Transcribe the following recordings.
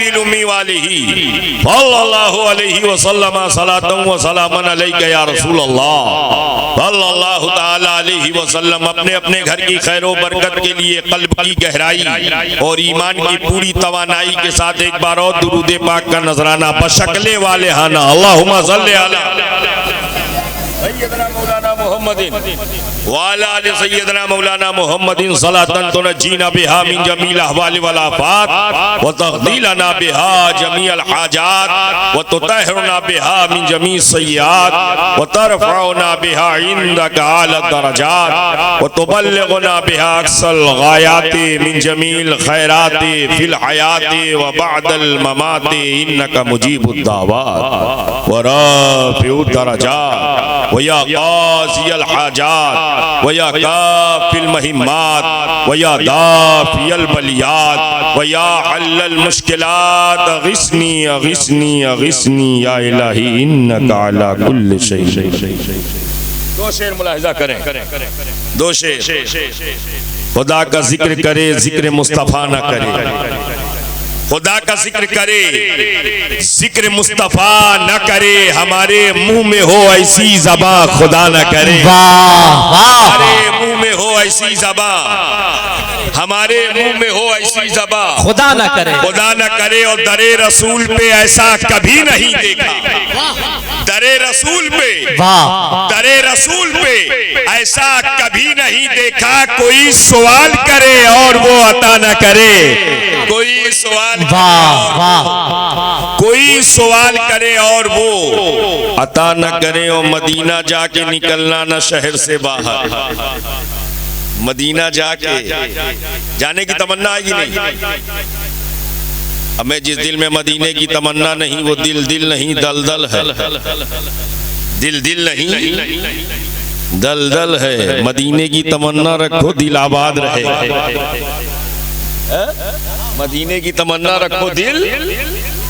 नबील उम्मी वालिही सल्लल्लाहु अलैहि वसल्लम सलातन व सलामन अलैका या रसूल अल्लाह सल्लल्लाहु ताला अलैहि वसल्लम। अपने अपने घर की खैरो बरकत के लिए कल्ब की गहराई और ईमान की पूरी तवानाई के साथ एक बार और दुरूद पाक का नजराना बशकले वाले हाना अल्लाहुम्मा सल्ली अला सय्यदना मौलाना मुहम्मदिन वाला आले सय्यदना मौलाना मुहम्मदिन सलातन तुनजीना बिहा मिन जमील अहवाल वल आफात व तग़दीलना बिहा जमीअल हाजात व तुतहिरुना बिहा मिन जमी सय्यात व तरफ़उना बिहा इंदका आला दरजात व तुबल्लिगुना बिहा अक्सल गायाति मिन जमील खैराति फिल हयाति व बअदल ममाति इन्नका मुजीबुद दावात व राफ़िउद दरजात वया क़ाज़ियल हाजात वया काफ़िल महिम्मात वया दाफ़ियल बलियात वया हल्लल मुश्किलात अग़िस्नी अग़िस्नी अग़िस्नी या इलाही इन्नका अला कुल्लि शैइन। दो शेर मुलाहिज़ा करें, दो शेर। खुदा का जिक्र करे, जिक्र मुस्तफ़ा न करे। खुदा का जिक्र करे, जिक्र मुस्तफा न करे। हमारे मुंह में हो ऐसी ज़बां खुदा न करे। हमारे मुंह में हो ऐसी ज़बां, हमारे मुंह में हो ऐसी ज़बां खुदा न करे, खुदा न करे। और दरे रसूल पे ऐसा कभी नहीं देखा। दरे रसूल पे, दरे रसूल पे ऐसा कभी नहीं देखा। कोई सवाल करे और वो अता न करे। कोई सवाल कोई सवाल करे और वो अता न करे। और मदीना जाके निकलना न शहर से बाहर। मदीना जाके जाने की तमन्ना आएगी नहीं। हमें जिस दिल में मदीने की तमन्ना नहीं, वो दिल दिल नहीं दलदल है। दिल दिल नहीं दलदल है। मदीने की तमन्ना रखो, दिल आबाद रहे। मदीने की तमन्ना रखो, दिल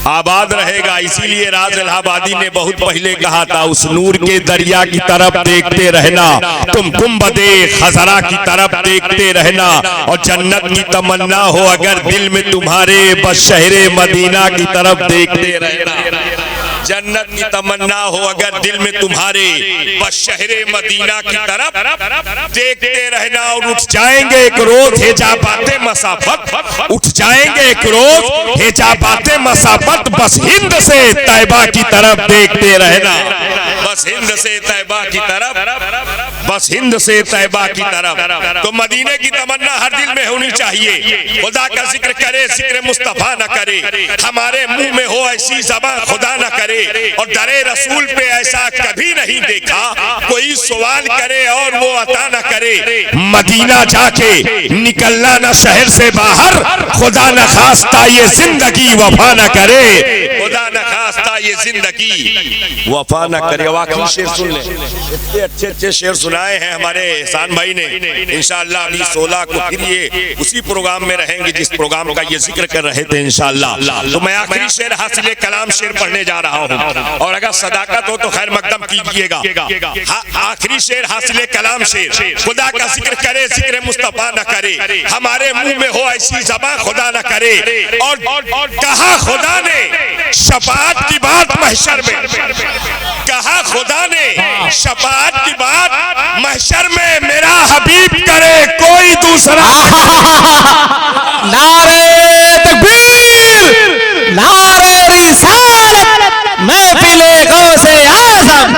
आबाद रहेगा। इसीलिए राज इलाहाबादी ने बहुत पहले कहा था, उस नूर के दरिया की तरफ देखते रहना, तुम गुंबदे खजरा की तरफ देखते रहना। और जन्नत की तमन्ना हो अगर दिल में तुम्हारे, बस शहरे मदीना की तरफ देखते रहना। जन्नत की तमन्ना हो अगर दिल में तुम्हारे, बस शहरे मदीना की तरफ देखते रहना। और उठ जाएंगे एक रोज हिजाबाते मसाफत, उठ जाएंगे एक रोज हिजाबाते मसाफत, बस हिंद से तैबा की तरफ देखते रहना। बस हिंद से तैबा की तरफ, बस हिंद से तैबा की तरफ। तो मदीने की तमन्ना हर दिल में होनी चाहिए। खुदा का जिक्र करे, जिक्र मुस्तफा न करे। हमारे मुंह में हो ऐसी ज़बां खुदा न करे। और दरे रसूल पे ऐसा कभी नहीं देखा। कोई सवाल करे और वो अता न करे। मदीना जाके निकलना न शहर से बाहर। खुदा न खास्ता ये जिंदगी वफा न करे। खुदा न खास्ता ये जिंदगी वफा न करे। आखिरी शेर सुन ले। इतने अच्छे अच्छे शेर सुनाए हैं हमारे एहसान भाई ने। इंशाअल्लाह अभी 16 को फिर ये उसी प्रोग्राम में रहेंगे जिस प्रोग्राम का ये जिक्र कर रहे थे इंशाअल्लाह। तो मैं आखिरी शेर हासिल कलाम शेर पढ़ने जा रहा हूँ। और अगर सदाकत हो तो खैर मकदम कीजिएगा। आखिरी शेर हासिल कलाम शेर। खुदा का जिक्र करे, जिक्र मुस्तफा न करे। हमारे मुंह में हो ऐसी ज़बां खुदा न करे। और कहा खुदा ने शफाअत की बात महशर में, कहा खुदा ने शफाअत की बात महशर में, मेरा हबीब करे कोई दूसरा। नारे तकबीर, नारे रिसालत, महफिले गौसे आज़म,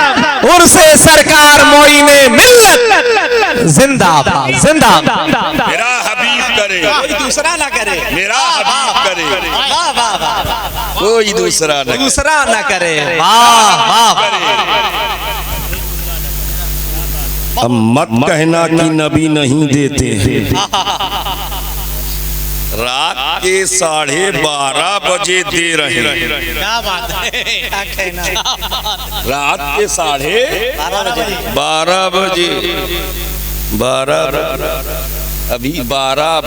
उर्से सरकार मोइने मिल्लत, जिंदाबाद जिंदाबाद। मेरा हबीब करे कोई दूसरा ना करे। मेरा हबीब करे कोई दूसरा न करे। वाह वाह। अब मत कहना कि नबी नहीं देते हैं। रात के 12:30 बजे दे रहे हैं। क्या बात है, क्या कहना। रात के 12:30 बजे 12 अभी 12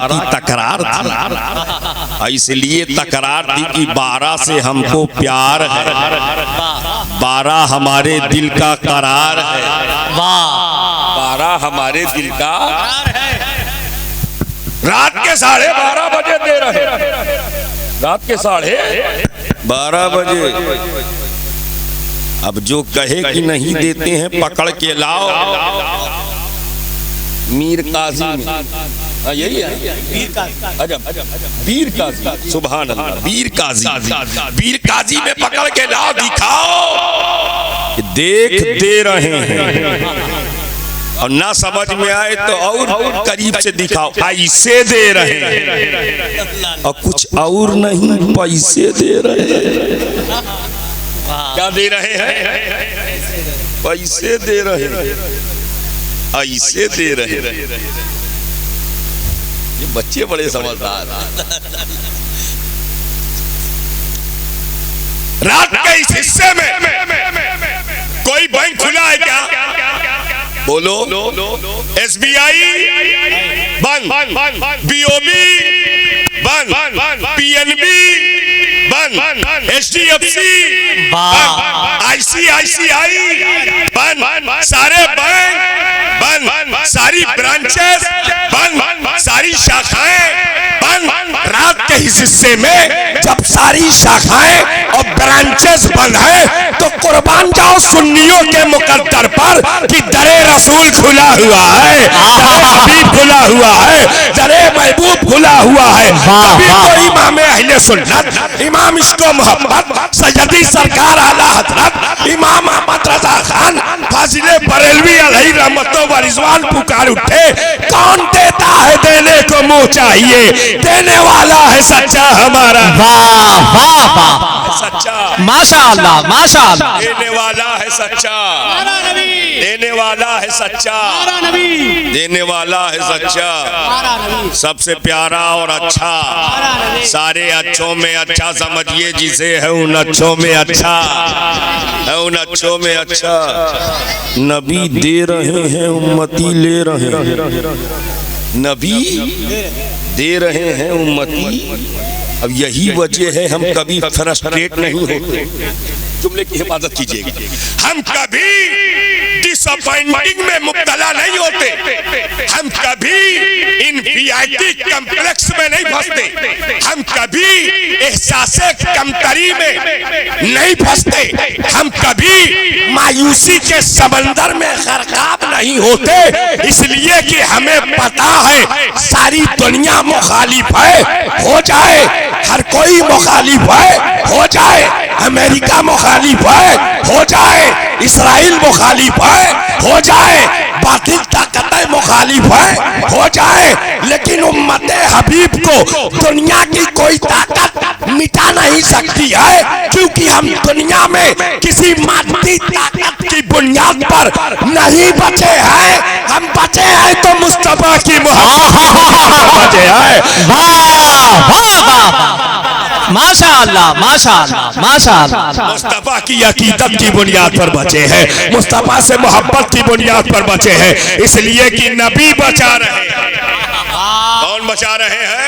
की तकरार थी। इसलिए तकरार थी कि 12 से हमको प्यार है, 12 हमारे दिल का करार है। 12 हमारे दिल का। रात के 12:30 बजे रहे, रात के 12:30 बजे। अब जो कहे कि नहीं देते हैं पकड़ के लाओ मीर काजी में, यही है अजब वीर काजी, सुभान अल्लाह, वीर काजी में पकड़ के लाओ, दिखाओ कि देख दे रहे हैं, और ना समझ में आए तो और करीब से दिखाओ, ऐसे दे रहे हैं, और कुछ और नहीं पैसे दे रहे हैं। क्या दे रहे हैं? पैसे दे रहे हैं, ऐसे दे रहे हैं। ये बच्चे बड़े समझदार। रात के इस हिस्से में कोई बैंक खुला है क्या? बोलो। SBI बंद, BOB बंद, PNB बंद, HDFC बंद, ICICI बंद, सारे बैंक बंद, सारी ब्रांचेस बंद, सारी शाखाएं बंद। रात के इस हिस्से में जब सारी शाखाएं और ब्रांचेस बंद है तो कुर्बान जाओ सुन्नियों के मुकद्दर पर कि दरे रसूल खुला हुआ है, दरे हबीब खुला हुआ है, दरे महबूब खुला हुआ है। कभी तो इमाम अहले सुन्नत, इमाम इश्क़ो मोहब्बत, सैयदी सरकार आला हजरत इमाम अहमद रजा खान फाजिले बरेलवी अलैहि रहमतो व रिज़वान पुकार उठे, कौन देता है देने को मुंह चाहिए, देने वाला है सच्चा हमारा। वाह वाह वाह, सच्चा, माशाअल्लाह माशाअल्लाह, देने वाला है सच्चा, देने वाला है सच्चा, देने वाला है सच्चा, सबसे प्यारा और अच्छा, सारे अच्छों में अच्छा समझिए जिसे है उन अच्छों में अच्छा, है उन अच्छों में अच्छा। नबी दे रहे हैं, उम्मती ले रहे हैं, नबी दे रहे हैं, उम्मती। अब यही वजह है हम कभी फ्रस्ट्रेट नहीं होते। जुमले की हिफाजत कीजिएगा, हम कभी डिसअपॉइंटिंग में मुब्तला नहीं होते, हम कभी इन्फीरियरिटी कॉम्प्लेक्स में नहीं फंसते, हम कभी एहसासे कमतरी में नहीं फंसते, हम कभी मायूसी के समंदर में गरकाब नहीं होते, इसलिए कि हमें पता है सारी दुनिया मुखालिफ है, हो जाए, हर कोई मुखालिफ है, हो जाए, अमेरिका मुखालिफ है, हो जाए, इस्राइल मुखालिफ है, हो जाए, बातिल ताकतें मुखालिफ है, हो जाए, लेकिन उम्मत हबीब को दुनिया की कोई ताकत मिटा नहीं सकती है, क्योंकि हम दुनिया में किसी मादी ताकत की बुनियाद पर नहीं बचे हैं, हम बचे हैं तो मुस्तफा की मोहब्बत बचे हैं। वाह वाह वाह, माशाअल्लाह माशाअल्लाह माशाअल्लाह, मुस्तफा की अकीदत की बुनियाद पर बचे हैं, मुस्तफा से मोहब्बत की बुनियाद पर बचे हैं, इसलिए कि नबी बचा रहे हैं। कौन बचा रहे हैं?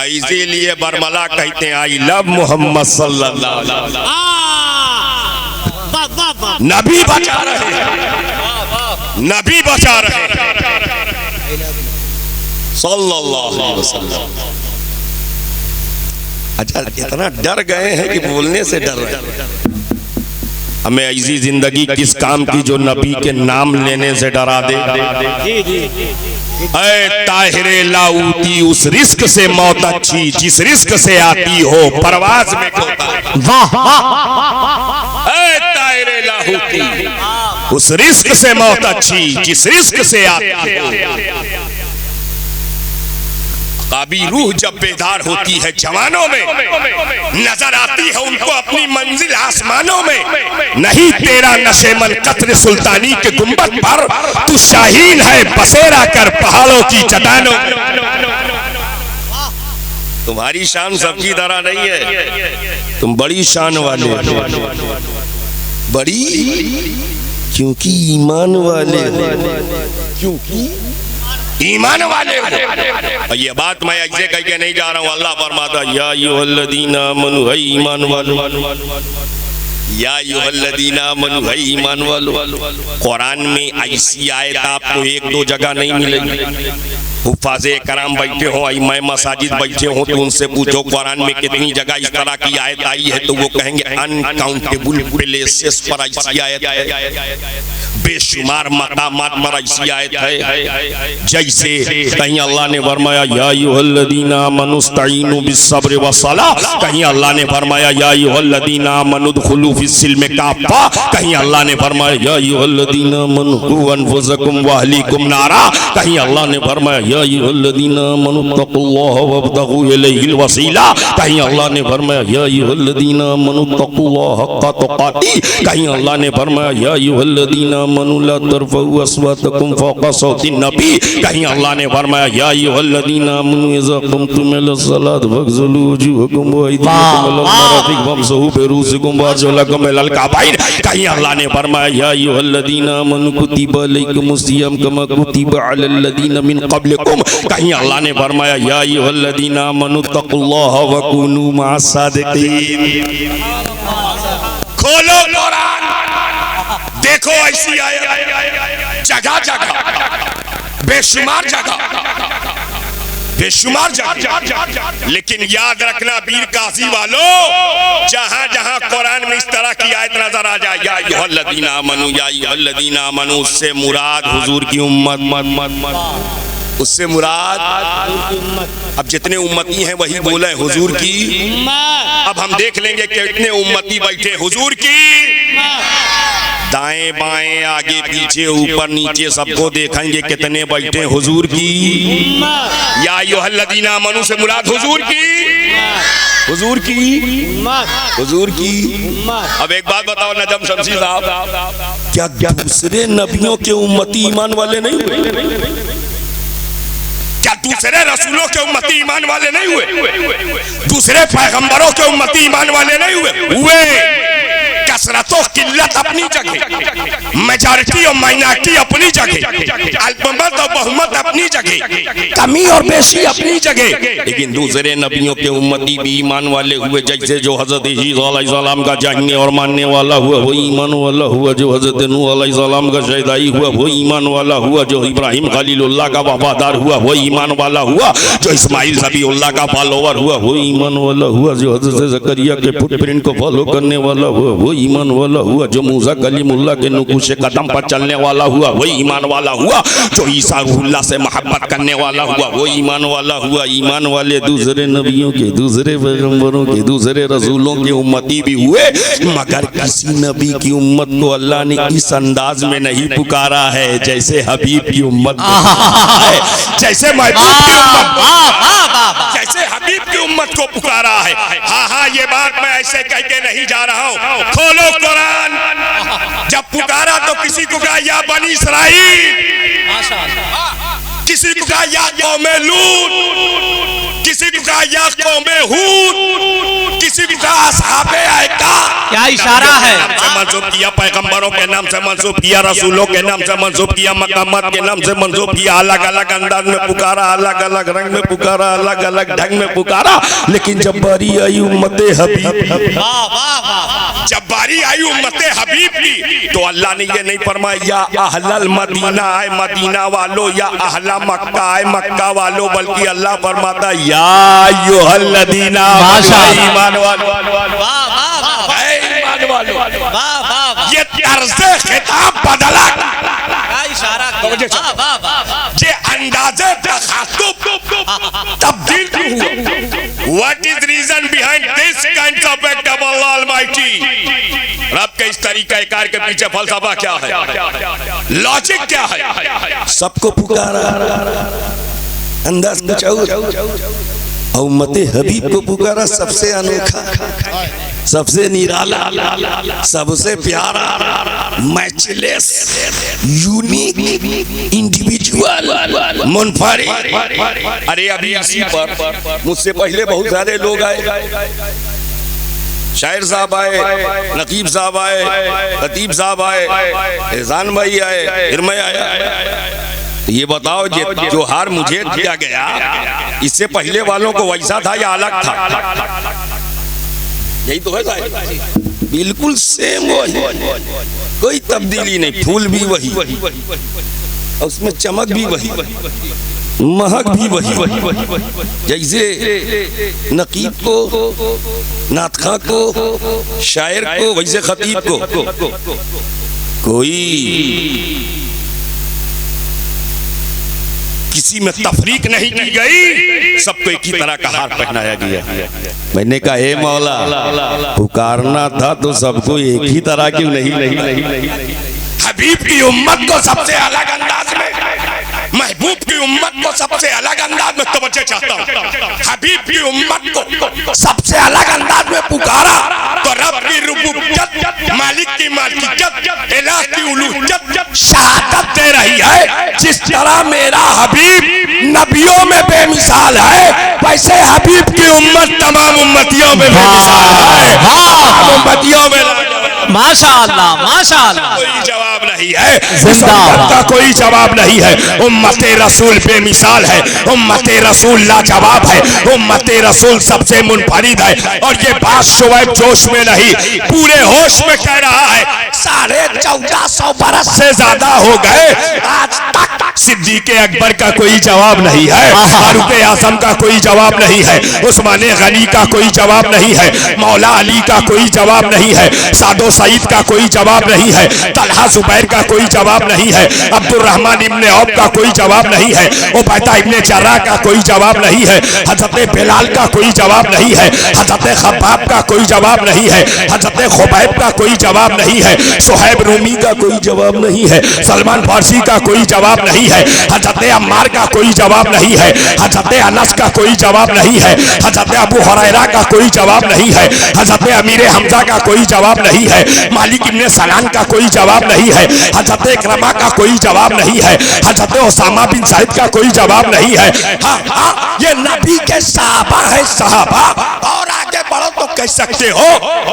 इसीलिए बरमला कहते हैं आई लव मोहम्मद सल्लल्लाहु अलैहि वसल्लम, नबी बचा रहे हैं, नबी बचा रहे हैं सल्लल्लाहु अलैहि वसल्लम। अच्छा, इतना डर गए हैं कि बोलने से डर रहे हैं। हमें ऐसी जिंदगी किस काम की जो नबी के नाम लेने से डरा दे। ऐ ताहिरे लाऊती, उस रिस्क से मौत अच्छी जिस रिस्क से आती हो परवाज में खोता। वाह वाह, ऐ ताहिरे लाऊती, उस रिस्क से मौत अच्छी जिस रिस्क से आती हो। काबी रूह जब बेदार होती है जवानों में, नजर आती है उनको अपनी मंजिल आसमानों में। नहीं तेरा नशेमन कत्र सुल्तानी के गुंबद पर, तू शाहीन है बसेरा कर पहाड़ों की चट्टानों। तुम्हारी शान सबकी तरह नहीं है, तुम बड़ी शान वाले हो, बड़ी, क्योंकि ईमान वाले हो, क्योंकि ईमान वाले हो। ये बात मैं ऐसे कह के नहीं जा रहा हूँ, अल्लाह फरमाता या अय्युहल्लज़ीना आमनू, है ईमान वालों, या अय्युहल्लज़ीना आमनू, है ईमान वालों। कुरान में ऐसी आयत आपको एक दो जगह नहीं मिलेगी, हुफ्फाज़े कराम बैठे हो, इमाम मसाजिद बैठे हो, तो उनसे पूछो कुरान में कितनी जगह इस तरह की आयत आई है, तो वो कहेंगे अनकाउंटेबल प्लेसेस पर ऐसी आयत है, बेशुमार मकामात पर ऐसी आयत है। जैसे कहीं अल्लाह ने फरमाया या अय्युहल्लज़ीना आमनू इस्तईनू बिस्सब्रि वस्सलाह, कहीं अल्लाह ने फरमाया या अय्युहल्लज़ीना आमनू उदखुलू फिस्सिल्मि काफ़ा, कहीं अल्लाह ने फरमाया या अय्युहल्लज़ीना आमनू क़ू अनफुसकुम व अहलीकुम नारा, कहीं अल्लाह ने फरमाया या अय्युहल्लज़ीना आमनू तक़ुल्लाह वब्तगू इलैहिल वसीला, कहीं अल्लाह ने फरमाया या अय्युहल्लज़ीना आमनू तक़ुल्लाह हक़्क़ तुक़ाती, कहीं अल्लाह ने फरमाया या अय्युहल्लज़ीना आमनू ला तर्फ़ऊ अस्वातकुम फ़ौक़ सौतिन नबी, कहीं अल्लाह ने फरमाया या अय्युहल्लज़ीना आमनू इज़ा क़ुमतुम इलस्सलाति फ़ग़सिलू वुजूहकुम व अयदियकुम इलल मराफ़िक़ वम्सहू बिरुऊसिकुम व अर्जुलकुम इलल कअबैन, कहीं अल्लाह ने फरमाया या अय्युहल्लज़ीना आमनू कुतिबा अलैकुमुस सियाम कमा कुतिबा अलल लज़ीना मिन क़ब्लिकुम, कहीं अल्लाह ने फरमाया या अय्युहल्लज़ीना आमनू तक़ुल्लाह व कूनू मअस सादिक़ीन। खोलो कुरान, देखो ऐसी आयत जगह जगह, बेशुमार जगह, बेशुमार जगह। लेकिन याद रखना वीर काशी वालों, जहां जहां कुरान में इस तरह की आयत नजर आ जाए या अय्युहल्लज़ीना आमनू, या अय्युहल्लज़ीना आमनू, उससे मुराद हुजूर की उम्मत, उससे मुराद अब जितने उम्मती हैं वही बोले हुजूर की। अब हम देख लेंगे कि कितने उम्मती बैठे हुजूर की, दाएं बाएं आगे पीछे ऊपर नीचे सबको देखेंगे कितने बैठे हुजूर की। या अय्युहल्लज़ीना आमनू से मुराद हुजूर की, हुजूर की, हुजूर की। अब एक बात बताओ नजम शमसी साहब, क्या दूसरे नबियों के उम्मती ईमान वाले नहीं हुए? क्या दूसरे रसूलों के उम्मती ईमान वाले नहीं हुए? दूसरे पैगंबरों के उम्मती ईमान वाले नहीं हुए? हुए। कसरत और किल्लत अपनी जगह, मेजॉरिटी और माइनॉरिटी अपनी जगह, अल्पमत और बहुमत अपनी जगह, कमी और बेशी अपनी जगह, लेकिन दूसरे नबियों के उम्मती भी ईमान वाले हुए। जैसे जो हजरत ईसा अलैहिस्सलाम का जानने और मानने वाला हुआ वो ईमान वाला हुआ, जो हजरत नूह अलैहिस्सलाम का शहीदाई हुआ वो ईमान वाला हुआ, जो इब्राहिम खलीलुल्लाह का वफादार हुआ वो ईमान वाला हुआ, जो इस्माइल ज़बीहुल्लाह का फॉलोवर हुआ वो ईमान वाला हुआ, जो हजरत ज़करिया के फुटप्रिंट को फॉलो करने वाला हुआ वो ईमान वाला हुआ, जो मूसा कलीमुल्लाह के नुकूशे कदम पर चलने वाला हुआ वो ईमान वाला हुआ, जो ईसा रूहुल्लाह से मोहब्बत करने वाला हुआ वो ईमान वाला हुआ। ईमान वाले दूसरे नबियों के, दूसरे पैगंबरों के, दूसरे रसूलों के उम्मती भी हुए, मगर किसी नबी की उम्मत को अल्लाह ने इस अंदाज में नहीं पुकारा है जैसे हबीब की उम्मत, जैसे महबूब की उम्मत, जैसे हबीब की उम्मत को पुकारा है। हाँ हाँ, ये बात मैं ऐसे कह के नहीं जा रहा हूँ। खोलो कुरान, जब पुकारा तो किसी को कहा या बनी इसराइल, किसी को कहा या कौमे लूत, किसी को कहा या कौमे हूद, किसी को कहा असहाबे ऐका। क्या इशारा है? मंसूब किया, पैगंबरों के नाम से मंसूब किया, रसूलों के नाम से मंसूब किया, मकामात के नाम से मंसूब किया, अलग अलग अंदाज में पुकारा, अलग अलग रंग में पुकारा, अलग अलग ढंग में पुकारा। लेकिन जब बारी आई उम्मते हबीब, जब बारी आई उम्मते हबीब की, तो अल्लाह ने ये नहीं फरमाया या अहलल मदीना आए मदीना वालों, या अहला मक्का आए मक्का वालों, बल्कि अल्लाह फरमाता या अय्युहल्लज़ीना ईमान वालों, ये तर्ज़े खिताब बदला, ये अंदाज़े तखातुब तब्दील हुआ। What is reason behind this kind of act of Allah Almighty? रब के इस तरीका कार के पीछे फलसफा क्या है, लॉजिक क्या है? सबको पुकारा, अंदाज और उम्मते हबीब को पुकारा, सबसे अनोखा, सबसे निराला, सबसे प्यारा, मैचलेस, यूनिक, इंडिविजुअल, मुनफरिद। अरे अभी इसी पर मुझसे पहले बहुत सारे लोग आए, शायर साहब आए, नकीब साहब आए, खतीब साहब आए, एहसान भाई आए, फिर मैं आया। ये बताओ जो हार मुझे दिया गया, इससे पहले वालों को वैसा था या अलग था? यही तो है साहब, बिल्कुल सेम वही, कोई तब्दीली नहीं, फूल भी वही, उसमें चमक भी वही, महक भी वही जैसे नकीब को, नातखा को, शायर को, वैसे खतीब को कोई किसी में तफरीक नहीं की गई, सबको एक ही तरह का हार पहनाया गया। मैंने कहा हे मौला, पुकारना था तो सबको एक ही तरह क्यों नहीं? हबीब की उम्मत को सबसे अलग अंदाज में, महबूब की उम्मत को सबसे अलग अंदाज में तवज्जो चाहता हूं। हबीब की उम्मत को सबसे अलग अंदाज में पुकारा तो रब की रुबूबियत, मालिक की मालिकियत, इलाह की उलूहियत शहादत दे रही है। जिस तरह मेरा हबीब नबियों में बेमिसाल है, वैसे हबीब की उम्मत तमाम उम्मतियों में बेमिसाल है। उम्मतियों में माशाअल्लाह माशाअल्लाह, कोई जवाब नहीं है, जिंदाबाद का कोई जवाब नहीं है। उम्मते रसूल बेमिसाल है, उम्मते रसूल लाजवाब है, उम्मते रसूल सबसे मुनफरिद है। और ये बात शुएब जोश में नहीं, पूरे होश में कह रहा है। 1450 बरस से ज्यादा हो गए, आज तक सिद्दीक़ अकबर का कोई जवाब नहीं है, फारूक आज़म का कोई जवाब नहीं है, उस्मान गनी का कोई जवाब नहीं है, मौला अली का कोई जवाब नहीं है, सादो सईद का कोई जवाब नहीं है, तलहा जुबैर का कोई जवाब नहीं है, अब्दुर्रहमान इब्ने औफ का कोई जवाब नहीं है, उबैदा इब्ने जर्राह का कोई जवाब नहीं है, हजरत बिलाल का कोई जवाब नहीं है, हजरत खब्बाब का कोई जवाब नहीं है, हजरत खुबैब का कोई जवाब नहीं है, सुहैब रूमी का कोई जवाब नहीं है, सलमान फारसी का कोई जवाब नहीं है, हजरत अम्मार का कोई जवाब नहीं है, हजरत अनस का कोई जवाब नहीं है, हजरत अबू हुरैरा का कोई जवाब नहीं है, हजरत अमीर हमजा का कोई जवाब नहीं है, मालिक इब्ने सनान का कोई जवाब नहीं है, हजरत इकरमा का कोई जवाब नहीं है, हजरत उसामा बिन जायद का कोई जवाब नहीं है। हाँ हाँ, ये नबी के सहाबा है, सहाबा। और आगे बढ़ो तो कह सकते हो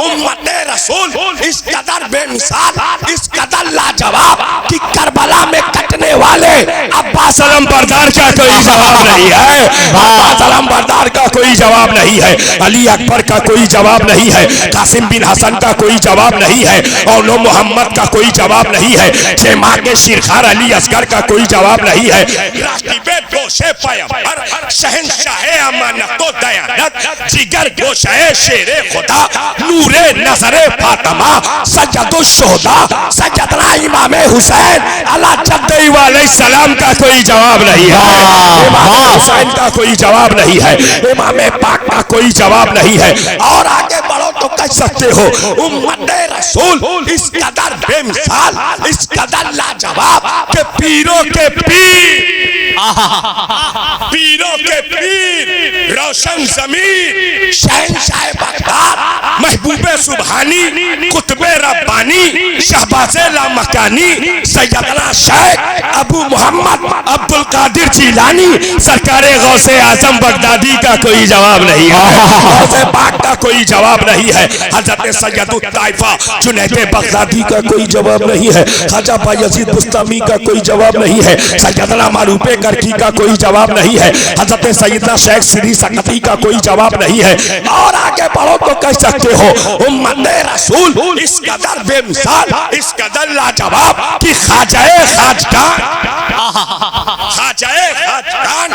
उम्मते रसूल इस कदर बेमिसाल, इस कदर लाजवाब कि करबला में कटने वाले अब्बास अलम बरदार का कोई जवाब नहीं है, अब्बास अलम बरदार का कोई जवाब नहीं है, अली अकबर का कोई जवाब नहीं है, कासिम बिन हसन का कोई जवाब नहीं है, औलो मोहम्मद का कोई जवाब नहीं है, शेमा के शिरखार अली असगर का कोई जवाब नहीं है, राकीबे गोशे पैगंबर शहंशाहे अमानत व दयानत, जिगर गोशे शेरे खुदा, नूरे नजरे फातिमा, सज्जदुश शुहदा, सज्जदना इमाम हुसैन अला जद्दी वाले सलाम का कोई जवाब नहीं है, इमाम हुसैन का कोई जवाब नहीं है, इमाम पाक का कोई जवाब नहीं है। और आगे बढ़ो तो कह सकते हो उम्मते रसूल इस कदर बेमिसाल, इस कदर लाजवाब के पीरों के पीर, पीरों के पीर, रोशन ज़मीर, शहंशाह बगदाद, महबूबे सुबहानी, कुतबे रब्बानी, शहबाज़े लामकानी, सैयदना शेख अबू मोहम्मद अब्दुल कादिर जिलानी, सरकारे गौसे आजम बगदादी का कोई जवाब नहीं है, गौसे पाक का कोई जवाब नहीं है, हजरत सैयदुत ताइफा जुनैद बगदादी का कोई जवाब नहीं है, ख्वाजा बायजीद बुस्तामी का कोई जवाब नहीं है, सैयदना मारूफे करकी का कोई जवाब नहीं है, हजरत सैयदना शेख श्री सकती का कोई जवाब नहीं है। और आगे बढ़ो तो कह सकते हो उम्मते रसूल इस कदर बेमिसाल, इस कदर लाजवाब कि ख्वाजाए खाजगान, ख्वाजाए खाजगान,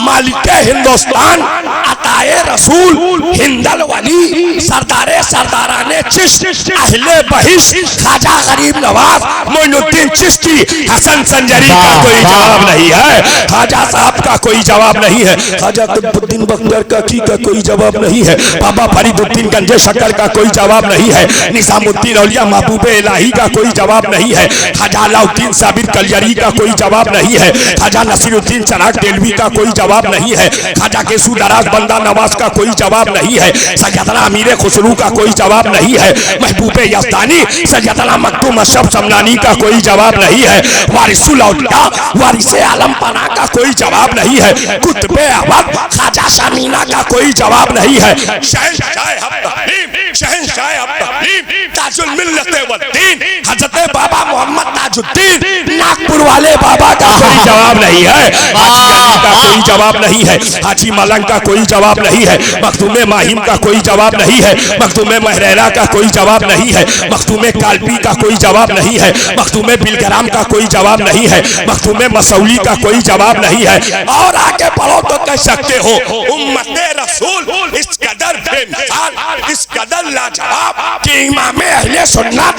मालिके हिंदुस्तान, अताए रसूल, हिंदल वली, सरदारे सरदाराने चिश्त, अहले बहिश, ख्वाजा गरीब नवाज मोइनुद्दीन चिश्ती, हसन संजरी का कोई जवाब नहीं है, ख्वाजा साहब का कोई जवाब नहीं है, ख्वाजा कुतुबुद्दीन बख्तियार काकी का कोई जवाब नहीं है, बाबा फरीदुद्दीन गंजे शक्कर का कोई जवाब नहीं है, निजामुद्दीन औलिया महबूबे इलाही का कोई जवाब नहीं है, ख्वाजा अलाउद्दीन साबिर कलियरी का कोई जवाब नहीं है, ख्वाजा नसीरुद्दीन चराग देलवी का कोई जवाब नहीं है, ख्वाजा केसू दराज बंदा नवाज का कोई जवाब नहीं है, सैयदना अमीर खुसरू का कोई जवाब नहीं है, महबूबे यज़दानी, सैयदना मखदूम अशरफ समनानी का कोई जवाब नहीं है, वारिसुल औलिया, वारिसे आलम पना का कोई जवाब नहीं है, कुतुबे अवध ख्वाजा शामीना का कोई जवाब नहीं है, शहंशाह अब्दुल हलीम, शहंशाह अब्दुल हलीम, ताजुल मिल्लत व दीन, हजरत बाबा मोहम्मद ताजुद्दीन नागपुर वाले बाबा का कोई जवाब नहीं है, हाजी अली का कोई जवाब नहीं है, हाजी मलंग का कोई जवाब नहीं है, मखदूम माहिम का कोई जवाब नहीं है, मखदूम महरेरा का कोई जवाब नहीं है, मखदूम कालपी का कोई जवाब नहीं है, मखदूम बिलग्राम का कोई जवाब नहीं है, मखदूम मसौली का कोई जवाब नहीं है। और आगे बढ़ो तो कह सकते हो उम्मते रसूल इस कदर बेमिसाल, इस कदर लाजवाब कि इमामे अहले सुन्नत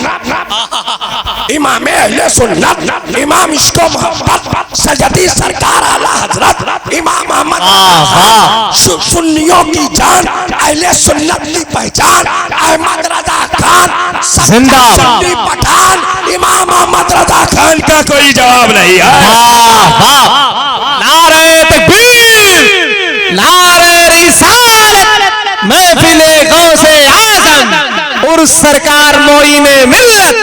इमाम इश्को मोहब्बत सजदी सरकार आला हजरत इमाम अहमद सुन्नियों की जान, अहले सुन्नत की पहचान, अहमद रजा खान जिंदाबाद, पठान इमाम अहमद रजा खान का कोई जवाब नहीं है। नारे तकबीर, नारे रिसालत, महफिले गौसे आजम और सरकार मोइने मिल्लत।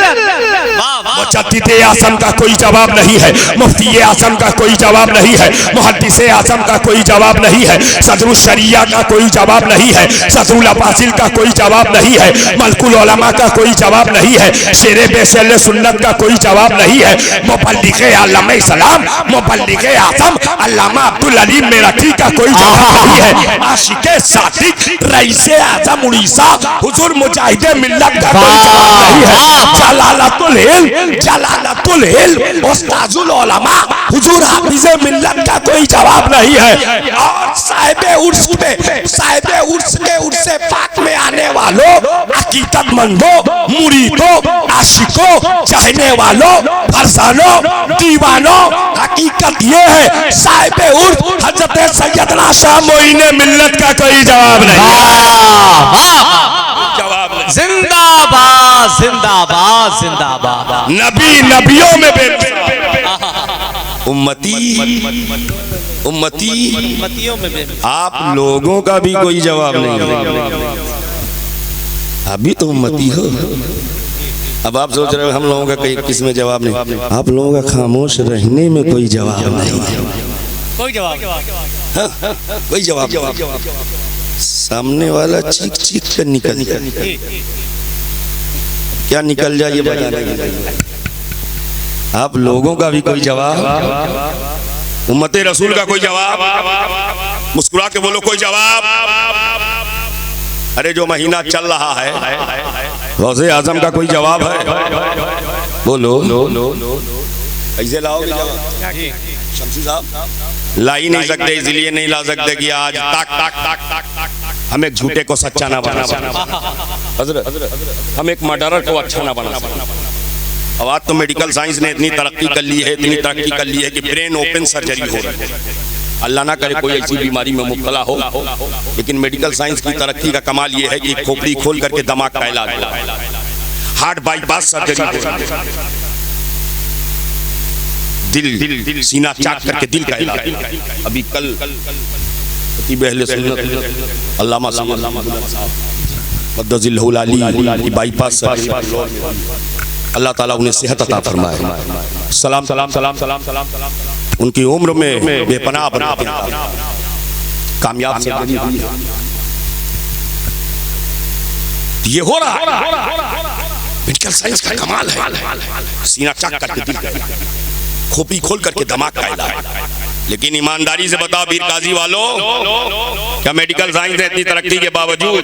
मुजद्दिद आज़म का कोई जवाब नहीं है, मुफ्ती आज़म का कोई जवाब नहीं है, मुहद्दिस आज़म का कोई जवाब नहीं है, सदरुल शरिया का कोई जवाब नहीं है, सदरुल अब्बासिल का कोई जवाब नहीं है, मलकुल उलमा का कोई जवाब नहीं है, शेरे बेसल सुन्नत का कोई जवाब नहीं है, मुबल्लिग़े आलम इस्लाम मुबल्लिग़े आज़म अल्लामा अब्दुल अलीम मेरठी का कोई जवाब नहीं है, आशिक़े सादिक रईसे आज़म उड़ीसा हुजूर मुजाहिदे मिल्लत का कोई जवाब नहीं है, जलालतुल इल्म उस्ताजुल उलमा हुजूर हाफिज़े मिल्लत का कोई जवाब नहीं है। और साहिबे उर्स के उर्से पाक में आने वालों, अकीदतमंदों, मुरीदों, आशिकों, चाहने वालों, फरसानों, दीवानों, हकीकत ये है साहिबे उर्स हजरत सैयदना शाह मोइने मिल्लत का कोई जवाब नहीं। जिंदाबाद जिंदाबाद जिंदाबाद। नबी नबियों में उम्मती मतियों में आप लोगों का भी कोई जवाब नहीं है, अभी तो उम्मती हो। अब आप सोच रहे हो हम लोगों का कई किस्म जवाब नहीं, आप लोगों का खामोश रहने में कोई जवाब नहीं है, कोई जवाब कोई जवाब सामने वाला चीख चीख कर निकल जाए, क्या निकल जाए ये बता रहे। आप लोगों का भी कोई जवाब, उम्मते रसूल का कोई जवाब, मुस्कुरा के बोलो कोई जवाब। अरे जो महीना चल रहा है गौसे आजम का कोई जवाब है, बोलो ऐसे लाओगे जवाब? शमसी साहब ला ही नहीं सकते, इसलिए नहीं ला सकते कि आज ताक हम एक झूठे को सच्चा ना बना हजरत, हम एक मर्डरर को अच्छा ना बना। अब आज तो मेडिकल साइंस ने इतनी तरक्की कर ली है, इतनी तरक्की कर ली है कि ब्रेन ओपन सर्जरी हो रही है। अल्लाह ना करे कोई ऐसी बीमारी में मुब्तला हो, लेकिन मेडिकल साइंस की तरक्की का कमाल ये है कि खोपड़ी खोल करके दिमाग का इलाज, हार्ट बाईपास सर्जरी हो रही है, दिल सीना चाक करके दिल का इलाज। अभी कल अहले सुन्नत अल्लामा मद्दजिल्हुल अली बाईपास सर्जरी, अल्लाह ताला उन्हें सेहत अता फरमाए, सलाम सलाम सलाम सलाम सलाम सलाम उनकी उम्र में बेपनाह कामयाब सर्जरी हुई है। ये हो रहा मेडिकल साइंस का कमाल है, सीना चाक करके दिल का, खोपड़ी खोल करके दिमाग का इलाज। लेकिन ईमानदारी से बताओ वीर काजी वालों, क्या मेडिकल साइंस ने इतनी तरक्की के बावजूद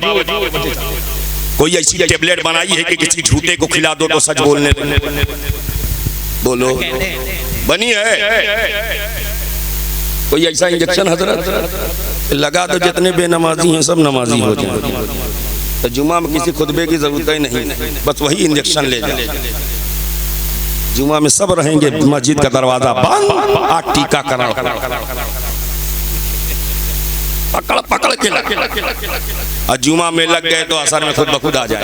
कोई ऐसी टेबलेट बनाई है कि किसी झूठे को खिला दो तो सच बोलने दे? बोलो बनी है? कोई ऐसा इंजेक्शन हजरत लगा दो जितने बेनमाजी हैं सब नमाजी हो जाए, तो जुमा में किसी खुतबे की जरूरत ही नहीं, बस वही इंजेक्शन ले जाए। जुमा में सब रहेंगे, मस्जिद का दरवाजा बंद, आज टीकाकरण पकड़ पकड़ के और जुमा में लग गए तो असर में खुद बखुद आ जाए।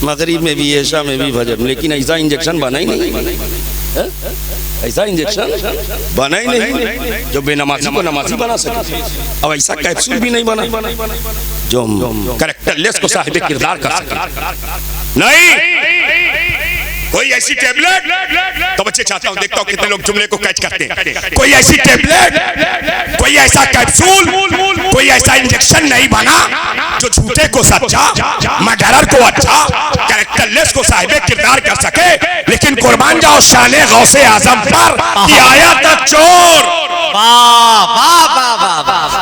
मगरिब में भी ऐशा में भी फजर, लेकिन ऐसा इंजेक्शन बना ही नहीं, ऐसा इंजेक्शन बना ही नहीं जो बेनमाजी को नमाजी बना सके। अब ऐसा कैप्सूल भी नहीं बना जो कैरेक्टरलेस को साहिब किरदार कर सके। नहीं कोई ऐसी टेबलेट, तो बच्चे चाहता हूं देखता हूं कितने लोग जुमले को कैच करते हैं। कोई ऐसी टेबलेट, कोई ऐसा कैप्सूल, कोई ऐसा इंजेक्शन नहीं बना जो झूठे को सच्चा, मर्डरर को अच्छा, कैरेक्टरलेस को साहिबे किरदार कर सके। लेकिन कुर्बान जाओ शाने गौसे आजम पर कि आया था चोर,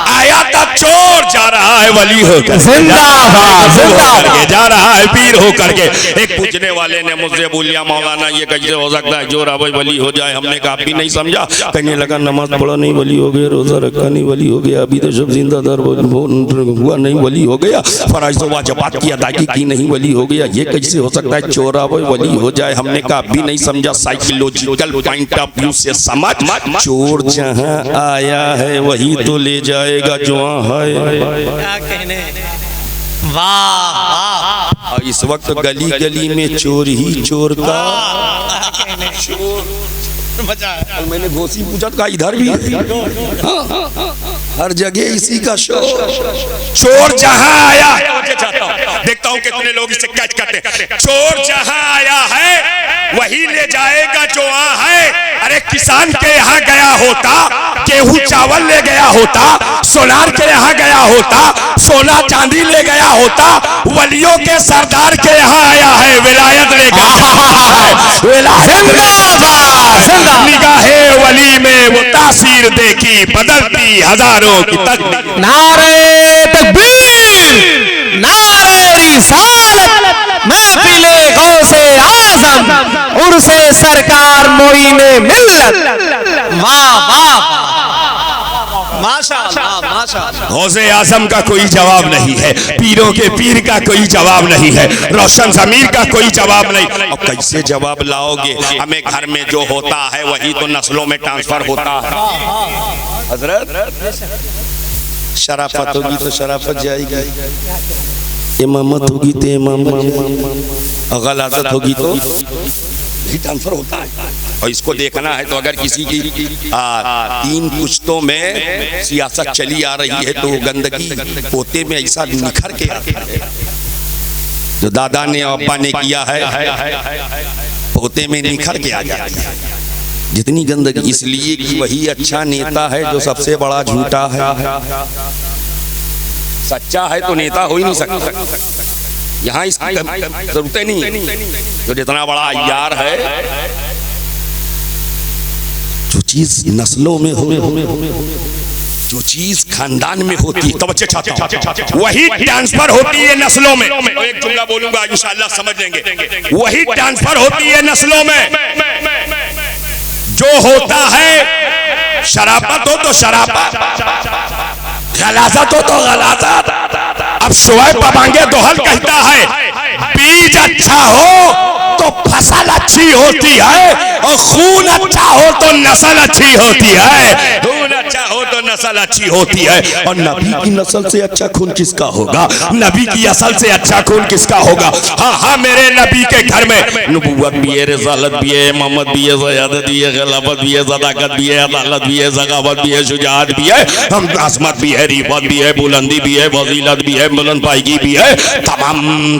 आया था चोर, जा रहा है वली होकर, जिंदाबाद जिंदाबाद, जा रहा है पीर होकर के। एक पूछने वाले ने मुझसे बोलिया मौलाना ये कैसे हो सकता है जो रावई वली हो जाए? हमने कहा भी नहीं समझा। कहने लगा नमाज पढ़ा नहीं वली हो गया, रोजा रखा नहीं वली हो गया, अभी तो सब जिंदादार हुआ नहीं वली हो गया, फराइज व वाजिबात की अदायगी की नहीं वली हो गया, ये कैसे हो सकता है चोर रावई वली हो जाए? हमने कहा भी नहीं समझा। साइकोलॉजिकल पॉइंट ऑफ व्यू से समझ, चोर जहां आया है वही तो ले जाएगा जो है। क्या कहने, वाह। और इस वक्त गली गली में चोर ही चोर का मजा है। मैंने घोसी पूछा था इधर भी हर जगह इसी का शोर। चोर जहां आया, देखता हूं कितने लोग इसे कैच करते हैं। चोर जहां आया है वही ले जाएगा जो वहां है। अरे किसान के यहाँ गया होता, गेहूं चावल ले गया होता, सोनार के यहाँ गया होता, सोना चांदी ले गया होता, वलियों के सरदार के यहाँ आया है, विलायत ले गया है। विलायत निगाहे वली में वो तासीर देखी, बदलती हजारों की तकदीर। नारे तकबीर, नारे रिसालत, महफिले गौसे आजम, उर्से सरकार मोइने मिल्लत। वाह वाह, माशाअल्लाह माशाअल्लाह। गौसे आजम का कोई जवाब नहीं है, पीरों के पीर का कोई जवाब नहीं है, रोशन ज़मीर का कोई जवाब नहीं। अब कैसे जवाब लाओगे? हमें घर में जो होता है वही तो नस्लों में ट्रांसफर होता है। हजरत शराफत होगी तो शराफत जाएगी, इमामत होगी तो इमामत, गलाजत होगी तो ही ट्रांसफर होता है। और इसको देखना है तो अगर किसी की 3 पुश्तों में सियासत चली आ रही है तो गंदगी पोते में ऐसा निखर के आती है। जो दादा ने और अब्बा ने किया है पोते में निखर के आ जाती है जितनी गंदगी। इसलिए कि वही अच्छा नेता है जो सबसे बड़ा झूठा है। सच्चा है तो नेता हो ही नहीं सकता। यहाँ इसकी जरूरत नहीं है। जो जितना बड़ा यार है, जो चीज नस्लों में हो, जो चीज खानदान में होती है, तवज्जो चाहता हूं, वही ट्रांसफर होती है नस्लों में। एक जुमला बोलूंगा इंशाअल्लाह समझ लेंगे। वही ट्रांसफर होती है नस्लों में। जो होता है शराफत हो तो शराफत, गलाजत हो तो गलाजत। अब शुएब बाबांगे दोहल कहता है बीज अच्छा हो तो फसल अच्छी होती है, और खून अच्छा हो तो नस्ल अच्छी होती है। खून अच्छा हो तो नस्ल अच्छी होती है। और नबी की नस्ल से अच्छा खून किसका होगा? नबी की असल से अच्छा खून किसका होगा? हाँ हाँ, मेरे नबी के घर में नबूवत भी है, रिसालत भी है, इमामत भी है, ज़ियादत भी है, खिलाफत भी है, सदाकत भी है, अदालत भी है, ज़कावत भी है, शुजाअत भी है, हम अज़मत भी है, रिफत भी है, बुलंदी भी है, फजीलत भी है, बुलंद पायगी भी है,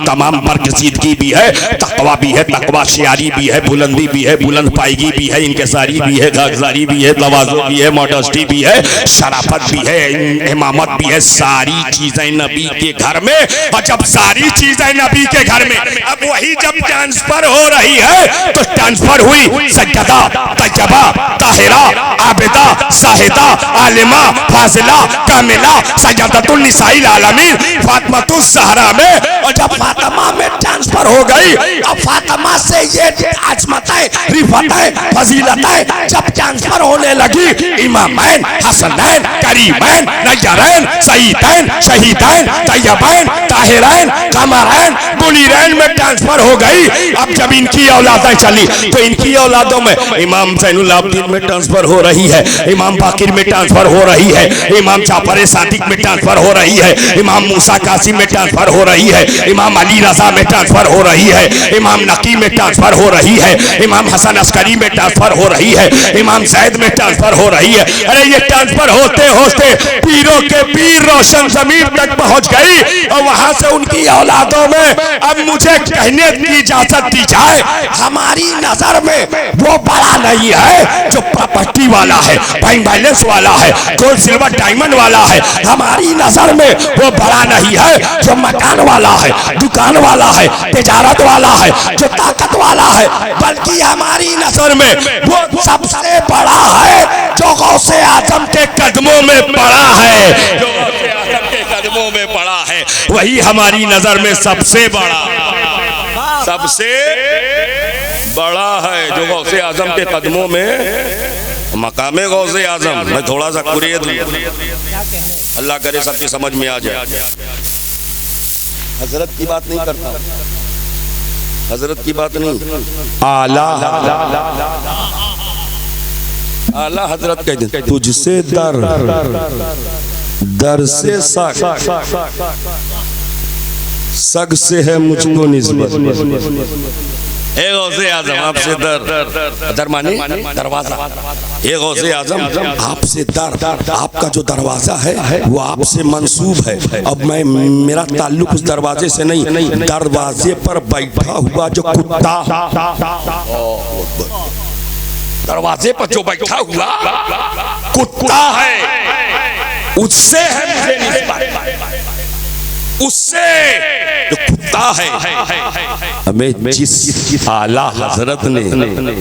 तमाम बरकसीदगी भी है, तकवा भी है, तकवा शियारी भी है, बुलंदी भी है, बुलंद पायगी भी है, इनकिसारी भी है, खाकसारी भी है, तवाज़ु भी है, मॉडेस्टी भी है, शराफत भी है, इमामत भी है। सारी चीजें नबी के घर में। और जब सारी चीजें नबी के घर में, अब वही जब ट्रांसफर हो रही है तो ट्रांसफर हुई सज्जदा, तैयबा, ताहिरा, आबिदा, साहिदा, आलिमा, फाजिला, कामिला, सैयदतुल निसाइल आलमीन, फातिमातुज़ ज़हरा में। और जब फातिमा में ट्रांसफर हो गई, अब फातिमा से ये आज़मतें, रिफतें, फजीलतें जब ट्रांसफर होने लगी, इमामैन, हसनैन, करीमैन, नय्यरैन, सईदैन, शहीदैन, तैयबैन, ताहिरैन, कमरैन, मुनीरैन में ट्रांसफर हो गई। अब जब इनकी औलादें चली तो इनकी औलादों में इमाम ज़ैनुल आबिदीन में ट्रांसफर हो रही है, इमाम बाकिर में ट्रांसफर हो रही है, इमाम जाफर सादिक में ट्रांसफर हो रही है, इमाम मूसा कासिम में ट्रांसफर हो रही है, इमाम अली रजा में ट्रांसफर ट्रांसफर हो रही है, इमाम नकी में ट्रांसफर हो रही है, इमाम हसन अस्करी में ट्रांसफर हो रही है, इमाम जैद में ट्रांसफर हो रही है। अरे ये ट्रांसफर होते होते पीरों के पीर रोशन जमीन तक पहुंच गई और वहां से उनकी औलादों में अब मुझे कहने की इजाजत दी जाए, हमारी नजर में वो बड़ा नहीं है जो प्रॉपर्टी वाला है, बैंक बैलेंस वाला है, गोल्ड सिल्वर डायमंड वाला है। हमारी नजर में वो बड़ा नहीं है जो मकान वाला है, दुकान वाला है, तिजारत वाला है, जो ताकत वाला है, बल्कि हमारी नजर में वो सबसे बड़ा है जो गौसे आजम के कदमों में पड़ा है, जो गौसे आजम के कदमों में पड़ा है, वही हमारी नजर में सबसे बड़ा है, जो गौसे आजम के कदमों में मकामे गौसे आजम। मैं थोड़ा सा कुरेद अल्लाह करे सबकी समझ में आ जाए। हजरत की बात नहीं करता, हजरत की बात नहीं, आला आला हजरत कह दे। तुझसे दर दर से सग से है मुझको निस्बत। ए गौसे आजम आपसे दर माने दरवाजा, ए गौसे आजम आपसे दर, आपका जो दरवाजा है वो आपसे मंसूब है। अब मैं मेरा ताल्लुक उस दरवाजे से नहीं, दरवाजे पर बैठा हुआ जो कुत्ता, दरवाजे पर जो बैठा हुआ कुत्ता है उससे है मुझे निस्बत, उससे जो कुत्ता है। हमें जिस आला हजरत ने